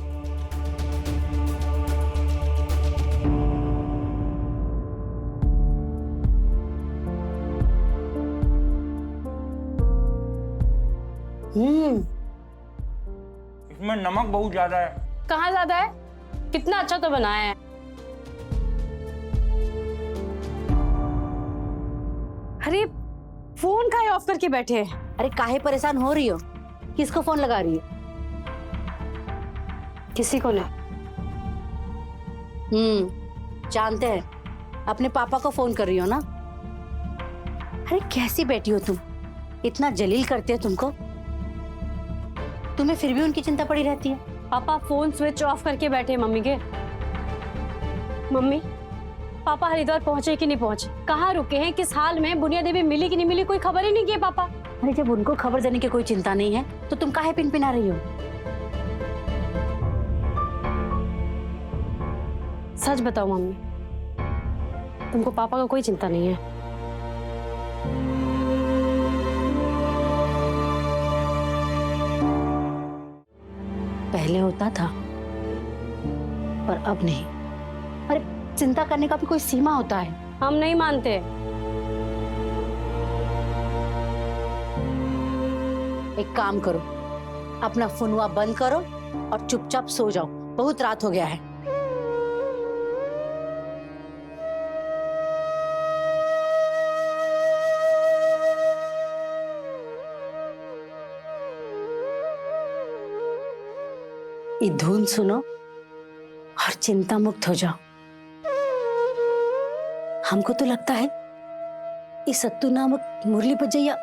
इसमें नमक बहुत ज्यादा है। कहाँ ज्यादा है? कितना अच्छा तो बनाया है। अरे फोन काहे ऑफ करके बैठे हैं? अरे काहे परेशान हो रही हो? किसको फोन लगा रही हो? किसी को नहीं। जानते हैं, अपने पापा को फोन कर रही हो ना? अरे कैसी बेटी हो तुम, इतना जलील करते हो तुमको, तुम्हें फिर भी उनकी चिंता पड़ी रहती है। पापा फोन स्विच ऑफ करके बैठे हैं मम्मी के। मम्मी, पापा हरिद्वार पहुंचे कि नहीं पहुंचे, कहाँ रुके हैं, किस हाल में, बुनिया देवी मिली कि नहीं मिली, कोई खबर ही नहीं की पापा। अरे जब उनको खबर देने की कोई चिंता नहीं है तो तुम काहे पिनपिना रही हो? सच बताओ मम्मी, तुमको पापा का कोई चिंता नहीं है? पहले होता था, पर अब नहीं। अरे चिंता करने का भी कोई सीमा होता है। हम नहीं मानते। एक काम करो, अपना फोनवा बंद करो और चुपचाप सो जाओ, बहुत रात हो गया है। ये धुन सुनो और चिंता मुक्त हो जाओ। हमको तो लगता है ये सत्तू नामक मुरली बजैया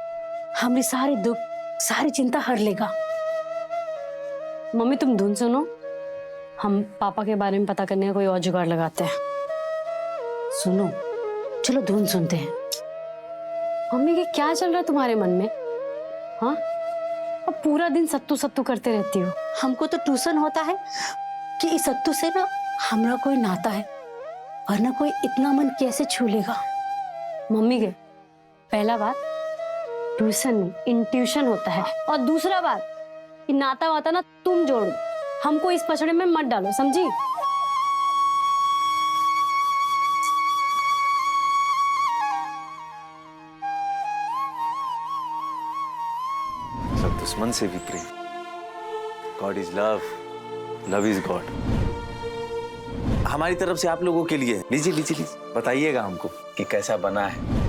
हमारे सारे दुख, सारी चिंता हर लेगा। मम्मी तुम धुन सुनो, हम पापा के बारे में पता करने का कोई और जुगाड़ लगाते हैं। सुनो, चलो धुन सुनते हैं। मम्मी ये क्या चल रहा है तुम्हारे मन में? हाँ, अब पूरा दिन सत्तू सत्तू करते रहती हो। हमको तो ट्यूशन होता है कि इस सत्तू से ना हमारा कोई नाता है, वरना कोई इतना मन कैसे छू लेगा। मम्मी के पहला बात ट्यूशन नहीं इंट्यूशन होता है, और दूसरा बात कि नाता वाता ना तुम जोड़ो, हमको इस पछड़े में मत डालो, समझी? सब दुश्मन से भी प्रेम। God is love, love is God. हमारी तरफ से आप लोगों के लिए लीजिए लीजिए लीजिए, बताइएगा हमको कि कैसा बना है।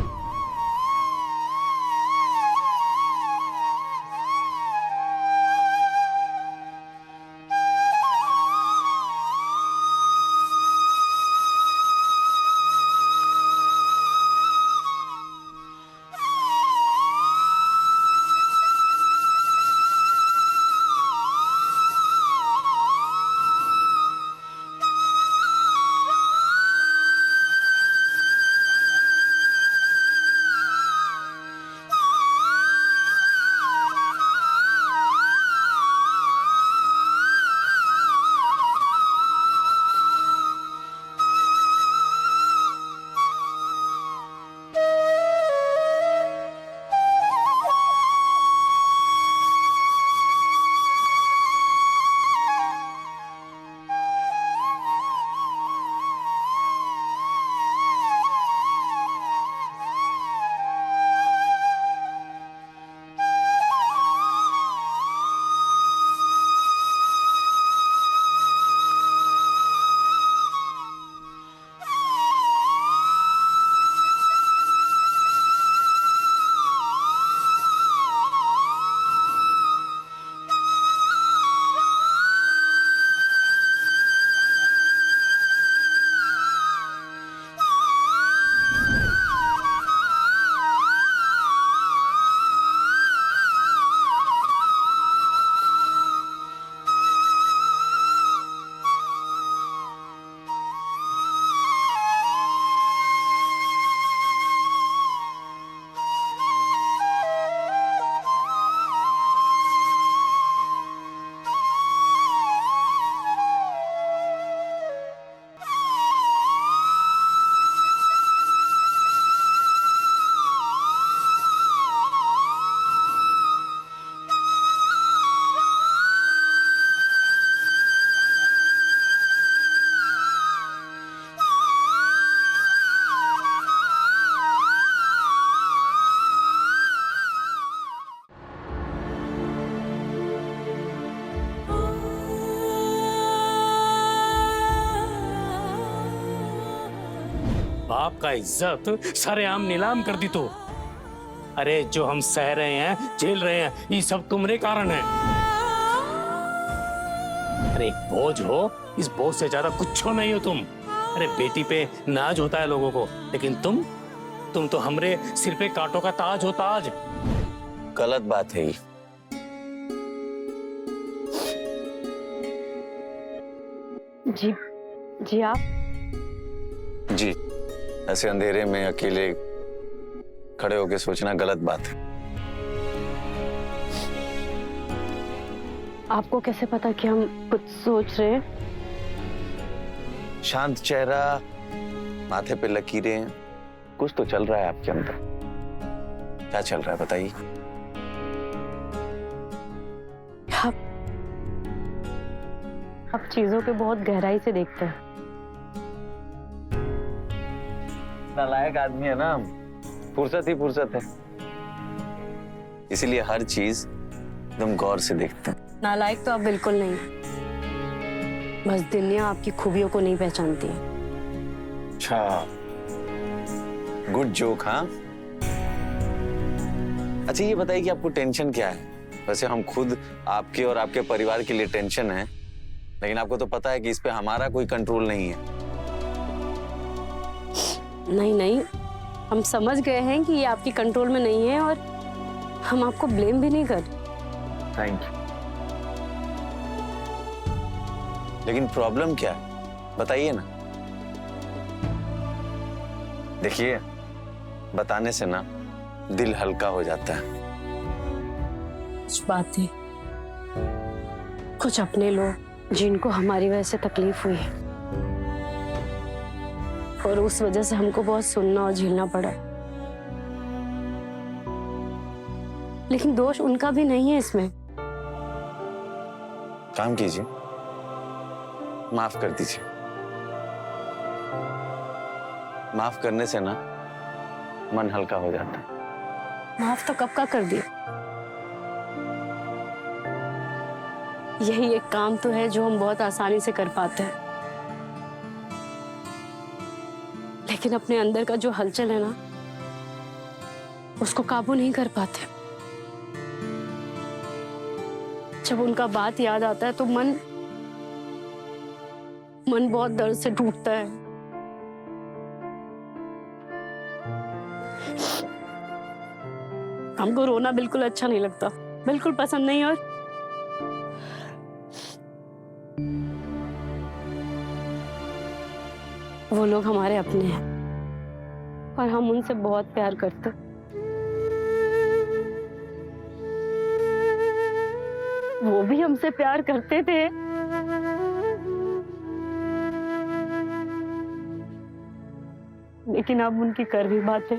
बाप का इज्जत सरेआम नीलाम कर दी तो। अरे जो हम सह रहे हैं, झेल रहे हैं, ये सब तुम्हारे कारण है। अरे एक बोझ हो, इस बोझ से ज्यादा कुछ नहीं हो तुम। अरे बेटी पे नाज होता है लोगों को, लेकिन तुम तो हमरे सिर पे कांटों का ताज हो, ताज। गलत बात है ये। जी आप जी, ऐसे अंधेरे में अकेले खड़े होके सोचना गलत बात है। आपको कैसे पता कि हम कुछ सोच रहे हैं? शांत चेहरा, माथे पे लकीरें, कुछ तो चल रहा है आपके अंदर। क्या चल रहा है बताइए। आप चीजों पे बहुत गहराई से देखते हैं। नालायक आदमी है ना, फुर्सत ही फुर्सत है, इसीलिए हर चीज एकदम गौर से देखते हैं। नालायक तो आप बिल्कुल नहीं, बस दुनिया आपकी खूबियों को नहीं पहचानती है। अच्छा, गुड जोक। हाँ, अच्छा ये बताइए कि आपको टेंशन क्या है? वैसे हम खुद आपके और आपके परिवार के लिए टेंशन है, लेकिन आपको तो पता है कि इस पे हमारा कोई कंट्रोल नहीं है। नहीं, हम समझ गए हैं कि ये आपकी कंट्रोल में नहीं है, और हम आपको ब्लेम भी नहीं कर। Thank you. लेकिन प्रॉब्लम क्या है बताइए ना। देखिए, बताने से ना दिल हल्का हो जाता है। कुछ बातें, कुछ अपने लोग जिनको हमारी वजह से तकलीफ हुई है, और उस वजह से हमको बहुत सुनना और झेलना पड़ा। लेकिन दोष उनका भी नहीं है इसमें। काम कीजिए, माफ कर दीजिए। माफ करने से ना मन हल्का हो जाता है। माफ तो कब का कर दिया। यही एक काम तो है जो हम बहुत आसानी से कर पाते हैं, लेकिन अपने अंदर का जो हलचल है ना, उसको काबू नहीं कर पाते। जब उनका बात याद आता है तो मन बहुत दर्द से टूटता है। हमको रोना बिल्कुल अच्छा नहीं लगता, बिल्कुल पसंद नहीं। और वो लोग हमारे अपने हैं और हम उनसे बहुत प्यार करते हैं। वो भी हमसे प्यार करते थे, लेकिन अब उनकी कड़वी बातें।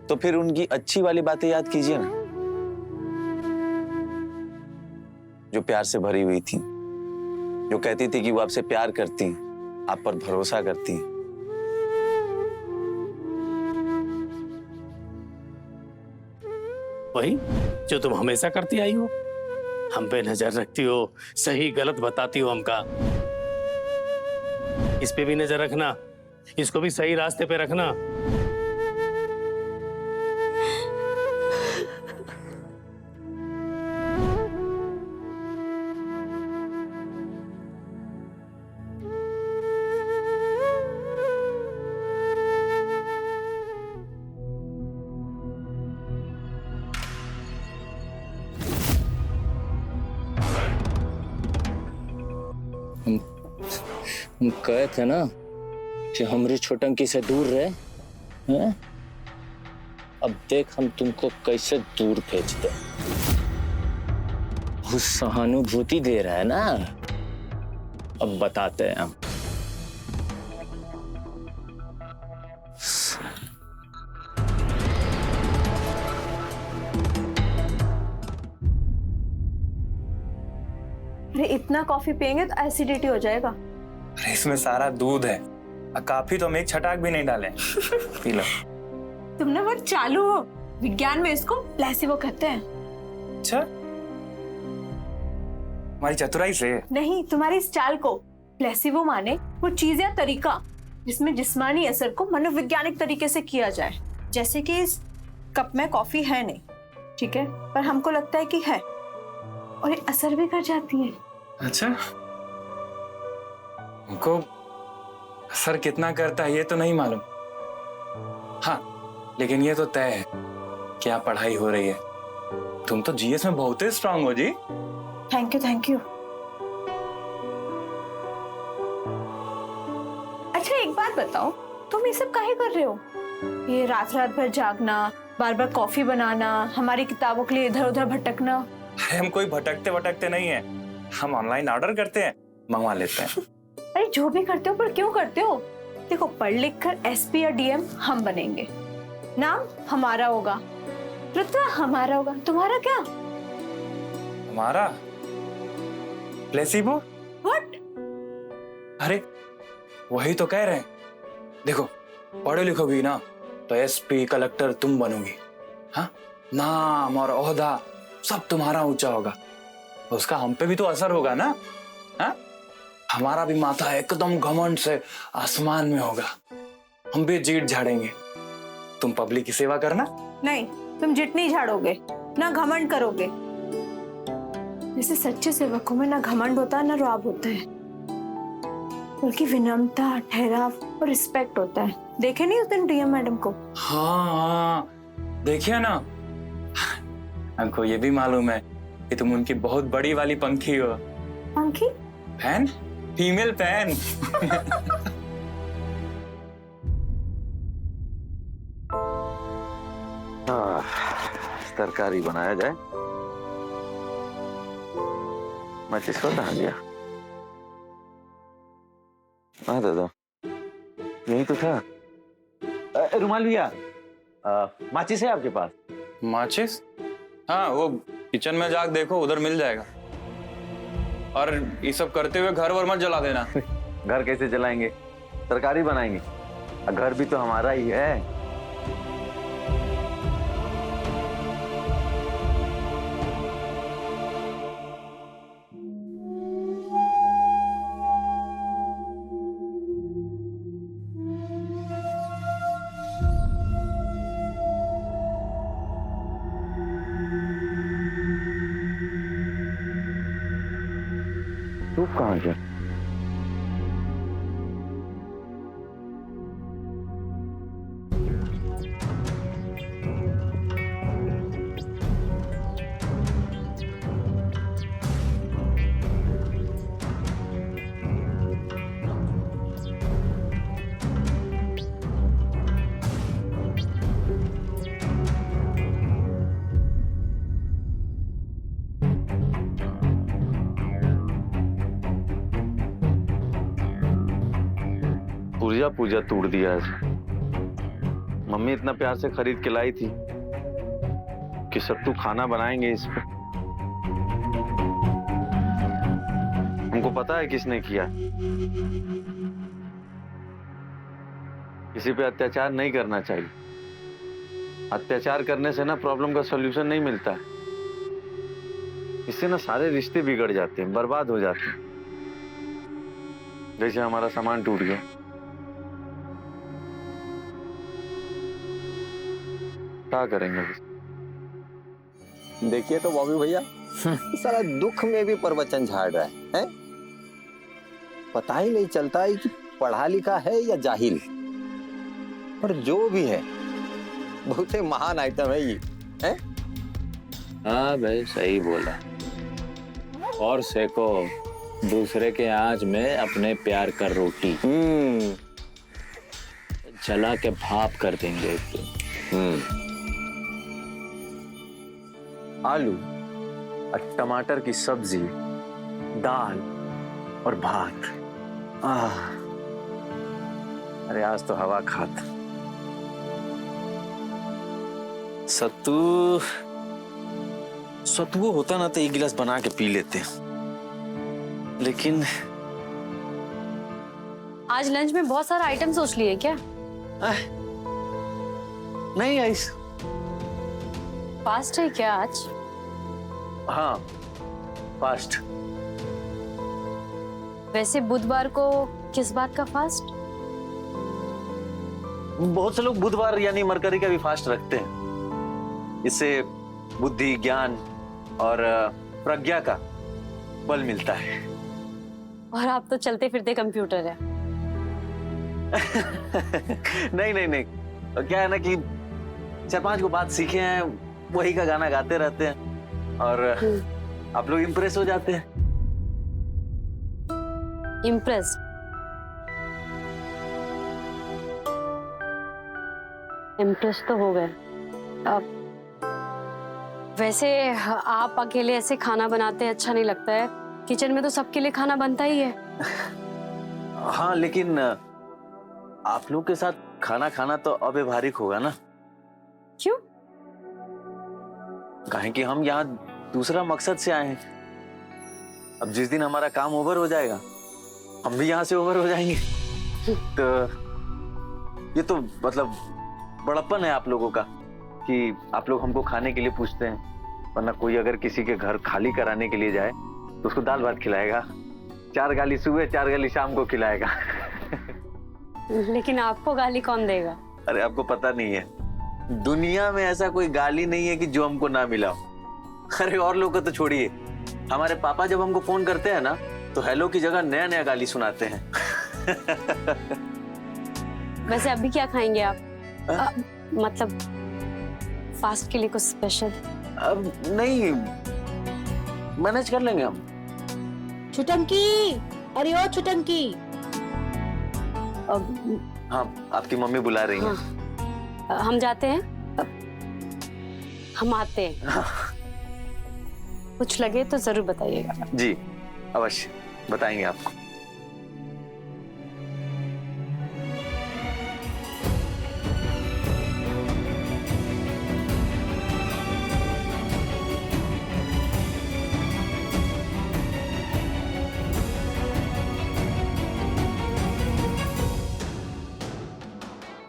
तो फिर उनकी अच्छी वाली बातें याद कीजिए ना, जो प्यार से भरी हुई थी, जो कहती थी कि वो आपसे प्यार करती, आप पर भरोसा करती। वही जो तुम हमेशा करती आई हो, हम पे नजर रखती हो, सही गलत बताती हो हमका। इस पे भी नजर रखना, इसको भी सही रास्ते पे रखना। हम कहे थे ना कि हमरी छोटंकी से दूर रहे हैं? अब देख हम तुमको कैसे दूर भेजते। वो सहानुभूति दे रहा है ना, अब बताते हैं हम। अरे इतना कॉफी पियेंगे तो एसिडिटी हो जाएगा। अरे इसमें सारा दूध है, काफी तो हम एक छटाक भी नहीं डाले। P low. तुमने बहुत चालू हो। विज्ञान में इसको प्लेसिबो कहते हैं। अच्छा, हमारी चतुराई से? नहीं, तुम्हारी इस चाल को। प्लेसिबो माने वो चीज या तरीका जिसमें जिस्मानी असर को मनोवैज्ञानिक तरीके से किया जाए। जैसे कि इस कप में कॉफी है नहीं, ठीक है, पर हमको लगता है कि है और ये असर भी कर जाती है। अच्छा, हमको असर कितना करता है ये तो नहीं मालूम। हाँ, लेकिन ये तो तय है क्या पढ़ाई हो रही है। तुम तो जीएस में बहुत ही स्ट्रांग हो जी। Thank you, thank you. अच्छा एक बात बताओ, तुम ये सब काहे कर रहे हो? ये रात रात भर जागना, बार बार कॉफी बनाना, हमारी किताबों के लिए इधर उधर भटकना। अरे हम कोई भटकते नहीं है, हम ऑनलाइन ऑर्डर करते हैं, मंगवा लेते हैं। अरे जो भी करते हो, पर क्यों करते हो? देखो, पढ़ लिख कर एसपी या डीएम हम बनेंगे, नाम हमारा होगा, रुतबा हमारा होगा। तुम्हारा क्या? हमारा प्लेसिबो? व्हाट? अरे वही तो कह रहे हैं। देखो, पढ़े लिखोगी ना तो एसपी कलेक्टर तुम बनोगी। हाँ, नाम और ओहदा सब तुम्हारा ऊंचा होगा, उसका हम पे भी तो असर होगा ना। हाँ, हमारा भी माथा एकदम घमंड से आसमान में होगा, हम भी जीट झाड़ेंगे। तुम पब्लिक की सेवा करना। नहीं, तुम जितनी झाड़ोगे ना घमंड करोगे। जैसे सच्चे सेवकों में ना घमंड होता है ना रुआब होता है, बल्कि विनम्रता, ठहराव और रिस्पेक्ट होता है। देखे नहीं उस दिन डीएम मैडम को? हाँ, देखिए ना, हमको ये भी मालूम है कि तुम उनकी बहुत बड़ी वाली पंखी हो। पंखी? Fan, female fan. तरकारी बनाया जाए। मैं किसको कहा गया? हाँ दादा, यही तो था। रुमाल भैया, माचिस है आपके पास? माचिस? हाँ, वो किचन में जाके देखो, उधर मिल जाएगा। और ये सब करते हुए घर वर मत जला देना। घर कैसे जलाएंगे? तरकारी बनाएंगे। घर भी तो हमारा ही है। तू कहाँ गया? पूजा पूजा तोड़ दिया है। मम्मी इतना प्यार से खरीद के लाई थी कि सत्तू खाना बनाएंगे इस पे। हमको पता है किसने किया। किसी पे अत्याचार नहीं करना चाहिए। अत्याचार करने से ना प्रॉब्लम का सॉल्यूशन नहीं मिलता है। इससे ना सारे रिश्ते बिगड़ जाते हैं, बर्बाद हो जाते हैं। जैसे हमारा सामान टूट गया। क्या करेंगे? देखिए तो बॉबी भैया सारा दुख में भी प्रवचन झाड़ रहा है? पता ही नहीं चलता है कि पढ़ा लिखा है या जाहिल। पर जो भी है बहुत ही महान आइटम है ये है? हाँ भाई, सही बोला। और सेको दूसरे के आंच में अपने प्यार का रोटी जला के भाप कर देंगे। आलू और टमाटर की सब्जी, दाल और भात। अरे आज तो हवा खात। सत्तू होता ना तो एक गिलास बना के पी लेते, लेकिन आज लंच में बहुत सारा आइटम सोच लिए क्या? नहीं आइस। फास्ट है क्या आज? हाँ, फास्ट। वैसे बुधवार को किस बात का फास्ट? बहुत से लोग बुधवार यानी मरकरी का भी फास्ट रखते हैं। इससे बुद्धि, ज्ञान और प्रज्ञा का बल मिलता है। और आप तो चलते फिरते कंप्यूटर है। नहीं नहीं नहीं, क्या है ना कि 4-5 को बात सीखे हैं, वही का गाना गाते रहते हैं और आप लोग इम्प्रेस हो जाते हैं। इम्प्रेस? इम्प्रेस तो हो गए। अब वैसे आप अकेले ऐसे खाना बनाते हैं, अच्छा नहीं लगता है। किचन में तो सबके लिए खाना बनता ही है। हाँ, लेकिन आप लोग के साथ खाना खाना तो अव्यवहारिक होगा ना। क्यों? काहे कि हम यहाँ दूसरा मकसद से आए हैं। अब जिस दिन हमारा काम ओवर हो जाएगा, हम भी यहाँ से ओवर हो जाएंगे। तो ये तो मतलब बड़प्पन है आप लोगों का कि आप लोग हमको खाने के लिए पूछते हैं, वरना कोई अगर किसी के घर खाली कराने के लिए जाए तो उसको दाल भात खिलाएगा, 4 गाली सुबह 4 गाली शाम को खिलाएगा। लेकिन आपको गाली कौन देगा? अरे आपको पता नहीं है, दुनिया में ऐसा कोई गाली नहीं है कि जो हमको ना मिला हो। अरे और लोग को तो छोड़िए, हमारे पापा जब हमको फोन करते हैं ना तो हेलो की जगह नया नया गाली सुनाते हैं। वैसे अभी क्या खाएंगे आप? मतलब फास्ट के लिए कुछ स्पेशल? अब नहीं, मैनेज कर लेंगे हम। छुटंकी, अरे ओ छुटंकी। हाँ, आपकी मम्मी बुला रही हैं। हाँ, हम जाते हैं, हम आते हैं। कुछ लगे तो जरूर बताइएगा। जी अवश्य बताएंगे आपको।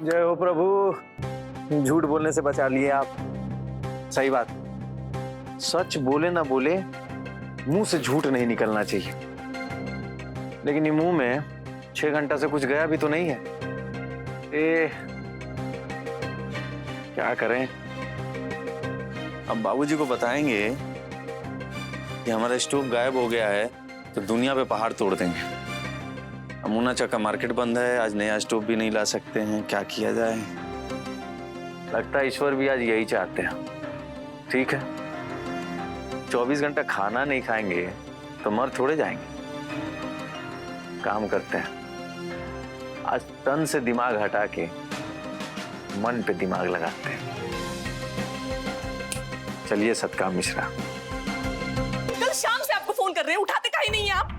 जय हो प्रभु, झूठ बोलने से बचा लिए आप। सही बात, सच बोले ना बोले मुंह से झूठ नहीं निकलना चाहिए, लेकिन ये मुंह में 6 घंटा से कुछ गया भी तो नहीं है। क्या करें? अब बाबूजी को बताएंगे कि हमारा स्टोव गायब हो गया है तो दुनिया पे पहाड़ तोड़ देंगे। अमूना चक्का मार्केट बंद है, आज नया स्टोव भी नहीं ला सकते हैं, क्या किया जाए? लगता है ईश्वर भी आज यही चाहते हैं। ठीक है, 24 घंटा खाना नहीं खाएंगे तो मर थोड़े जाएंगे। काम करते हैं, आज तन से दिमाग हटा के मन पे दिमाग लगाते हैं। चलिए सतकाम मिश्रा। कल शाम से आपको फोन कर रहे हैं, उठाते काहे नहीं है आप?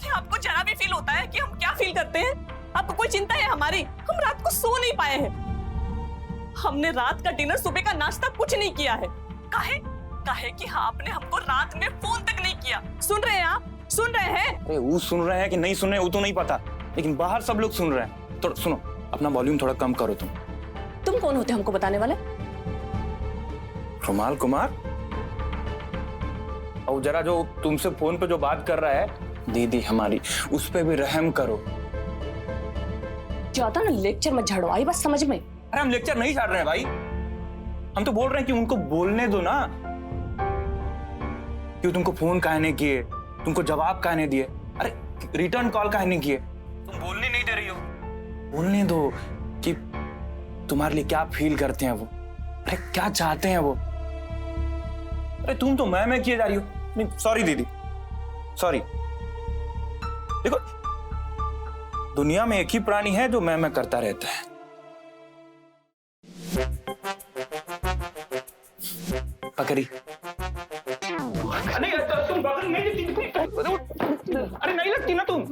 क्या आपको जरा भी फील होता है कि हम क्या फील करते हैं? आपको कोई चिंता है हमारी? हम रात को सो नहीं पाए हैं। हमने रात का डिनर, सुबह का नाश्ता कुछ नहीं किया है। काहे? काहे कि आपने हमको रात में फोन तक नहीं किया। सुन रहे हैं आप? सुन रहे हैं? अरे वो सुन रहे हैं कि नहीं सुन रहे हैं वो तो नहीं पता, लेकिन बाहर सब लोग सुन रहे हैं। तो सुनो, अपना वॉल्यूम थोड़ा कम करो। तुम कौन होते हमको बताने वाले? रुमाल कुमार, और जरा जो तुमसे फोन पे जो बात कर रहा है दीदी हमारी, उस पे भी रहम करो। ज्यादा ना लेक्चर मत झाड़ो, आई बात समझ में? अरे हम लेक्चर नहीं झाड़ रहे हैं भाई, हम तो बोल रहे हैं कि उनको बोलने दो ना। क्यों तुमको फोन काहे नहीं किए, तुमको जवाब काहे नहीं दिए, अरे रिटर्न कॉल काहे नहीं किए? तुम बोलने नहीं दे रही हो। बोलने दो कि तुम्हारे लिए क्या फील करते हैं वो, अरे क्या चाहते हैं वो। अरे तुम तो मैं किए जा रही हो। नहीं सॉरी दीदी, सॉरी। देखो दुनिया में एक ही प्राणी है जो मैं करता रहता है। पकड़ी। नहीं तुम पकड़ नहीं लगती, अरे नहीं लगती ना तुम।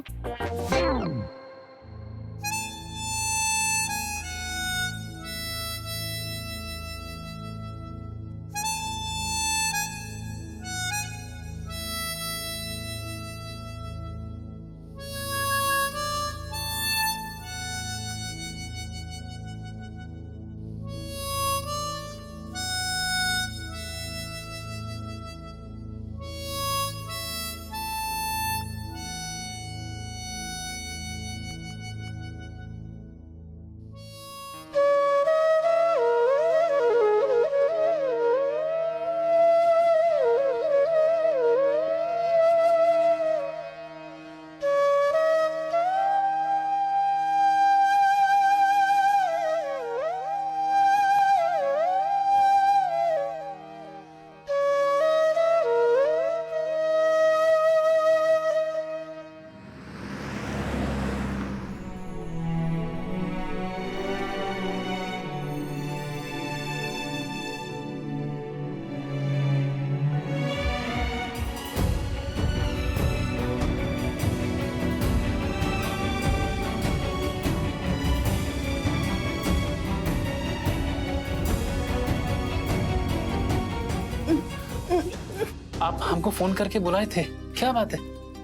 आप हमको फोन करके बुलाए थे, क्या बात है?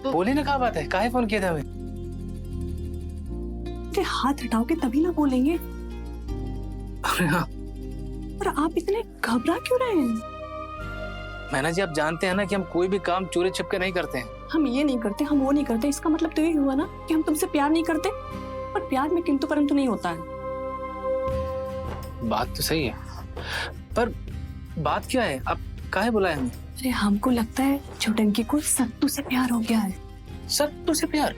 बोले ना, क्या बात है? काहे फोन किया था हमें? हाथ हटाओगे तभी ना बोलेंगे। अरे हाँ, और आप इतने घबरा क्यों रहे हैं? मैना जी आप जानते हैं ना कि हम कोई भी काम चोरी छिपके नहीं करते हैं। हम ये नहीं करते, हम वो नहीं करते, इसका मतलब तो ये हुआ ना कि हम तुमसे प्यार नहीं करते। और प्यार में किंतु परंतु नहीं होता है। बात तो सही है, पर बात क्या है? आप काहे बुलाए हमें? अरे हमको लगता है छोटंकी को सत्तू से प्यार हो गया है। सत्तू से प्यार?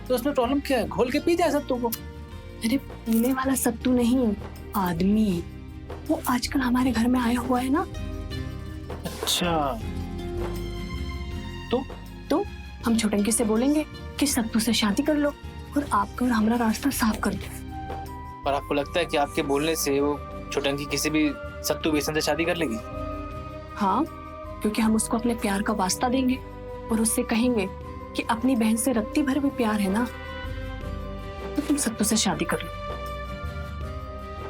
तो उसमें प्रॉब्लम क्या है? घोल के पी जाए सत्तू को। अरे पीने वाला सत्तू नहीं, आदमी। वो आजकल हमारे घर में आया हुआ है ना। अच्छा, तो हम छोटंकी से बोलेंगे कि सत्तू से शादी कर लो और आपका और हमारा रास्ता साफ कर दो। पर आपको लगता है कि आपके बोलने से वो छोटंकी किसी भी सत्तू बेसन से शादी कर लेगी? हाँ, क्योंकि हम उसको अपने प्यार का वास्ता देंगे और उससे कहेंगे कि अपनी बहन से रत्ती भर भी प्यार है ना, तो तुम सत्तू से शादी कर लो।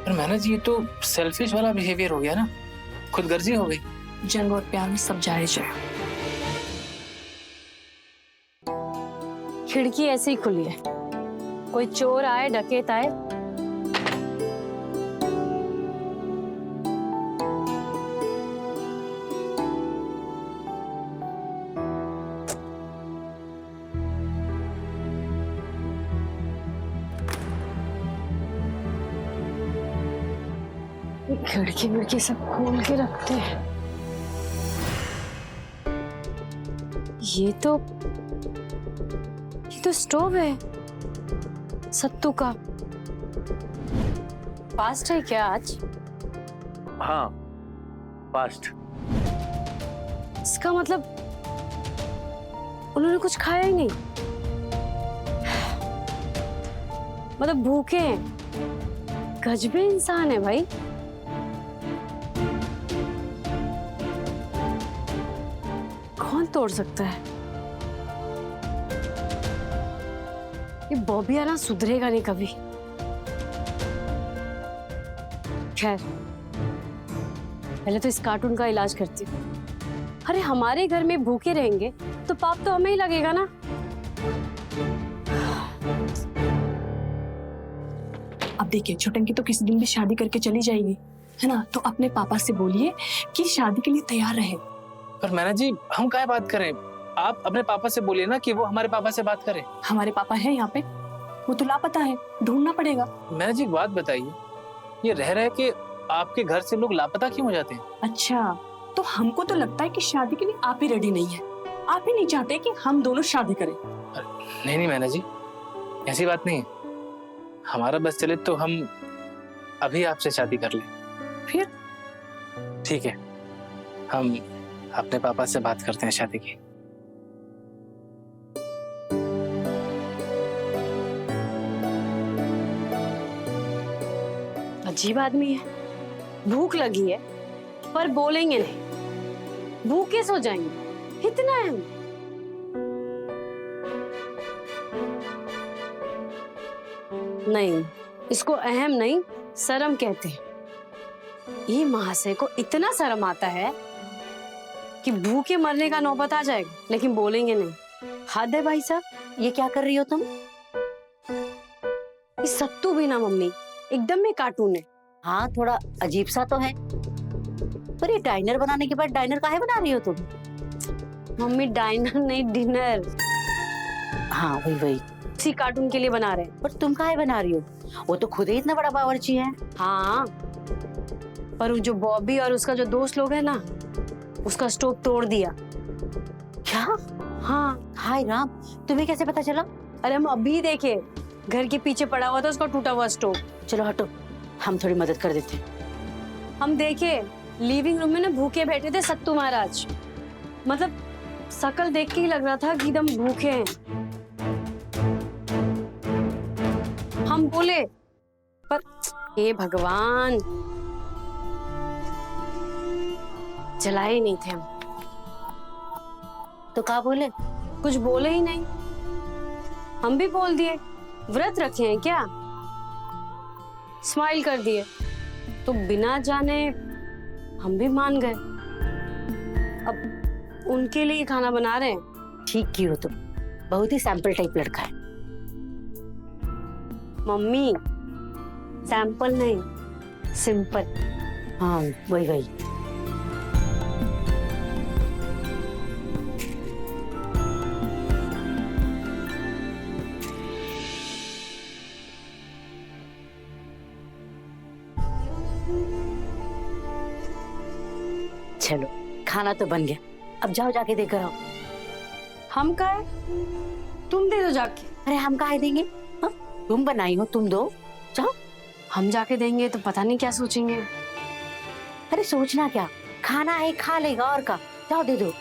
पर मैंने जी ये तो सेल्फिश वाला बिहेवियर हो गया ना, खुदगर्जी हो गई। जंग और प्यार में सब जायज है। खिड़की ऐसे ही खुली है, कोई चोर आए, डकैत आए खिड़की विड़की सब खोल के रखते हैं। ये तो स्टोव है सत्तू का। फास्ट है क्या आज? हाँ, फास्ट। इसका मतलब उन्होंने कुछ खाया ही नहीं, मतलब भूखे हैं। गजबे इंसान है भाई। कौन तोड़ सकता है? ये बॉबी आना सुधरेगा नहीं कभी। खैर, पहले तो इस कार्टून का इलाज करती हूँ। अरे हमारे घर में भूखे रहेंगे तो पाप तो हमें ही लगेगा ना। अब देखिए, छोटंकी तो किसी दिन भी शादी करके चली जाएगी, है ना? तो अपने पापा से बोलिए कि शादी के लिए तैयार रहे। पर मैना जी, हम क्या बात करें? आप अपने पापा से बोलिए ना कि वो हमारे पापा से बात करें। हमारे पापा है यहाँ पे, वो तो लापता है, ढूंढना पड़ेगा। मैना जी, एक बात बताइए, ये रह रहे कि आपके घर से लोग लापता क्यों हो जाते हैं? अच्छा, तो हमको तो लगता है कि शादी के लिए आप ही रेडी नहीं है। आप ही नहीं चाहते कि हम दोनों शादी करें। नहीं नहीं मैना जी, ऐसी बात नहीं है। हमारा बस चले तो हम अभी आपसे शादी कर लें। फिर ठीक है, हम अपने पापा से बात करते हैं शादी की। अजीब आदमी है। भूख लगी है पर बोलेंगे नहीं, भूखे सो जाएंगे, इतना है। नहीं, इसको अहम नहीं, शर्म कहते हैं। ये महाशय को इतना शर्म आता है कि भूखे मरने का नौबत आ जाएगा, लेकिन बोलेंगे नहीं। हद है भाई साहब। ये क्या कर रही हो तुम? ये सत्तू भी ना मम्मी, एकदम में कार्टून है। हाँ, थोड़ा अजीब सा तो है, पर ये डाइनर बनाने के बाद डाइनर काहे बना रही हो तुम? मम्मी डाइनर नहीं, डिनर। हाँ वही इसी कार्टून के लिए बना रहे हैं। पर तुम काहे बना रही हो? वो तो खुद ही इतना बड़ा बावर्ची है। हाँ, पर वो जो बॉबी और उसका जो दोस्त लोग है ना, उसका स्टोव तोड़ दिया। क्या? हाँ। हाय राम, तुम्हें कैसे पता चला? अरे हम अभी देखे, घर के पीछे पड़ा हुआ था उसका टूटा हुआ स्टोव। चलो हटो, हम थोड़ी मदद कर देते हैं। हम देखे लिविंग रूम में ना भूखे बैठे थे सत्तू महाराज। मतलब शकल देख के ही लग रहा था कि एकदम भूखे हैं। हम बोले, पर हे भगवान, जलाए नहीं थे हम। तो क्या बोले? कुछ बोले ही नहीं। हम भी बोल दिए व्रत रखे हैं क्या, स्माइल कर दिए, तो बिना जाने हम भी मान गए। अब उनके लिए खाना बना रहे हैं। ठीक की हो तुम, बहुत ही सैंपल टाइप लड़का है। मम्मी सैंपल नहीं, सिंपल। हाँ वही। चलो, खाना तो बन गया, अब जाओ जाके देकर आओ। हम काहे? तुम दे दो जाके। अरे हम काहे देंगे? हाँ? तुम बनाई हो, तुम दो, जाओ। हम जाके देंगे तो पता नहीं क्या सोचेंगे। अरे सोचना क्या, खाना है खा लेगा, और का। जाओ दे दो।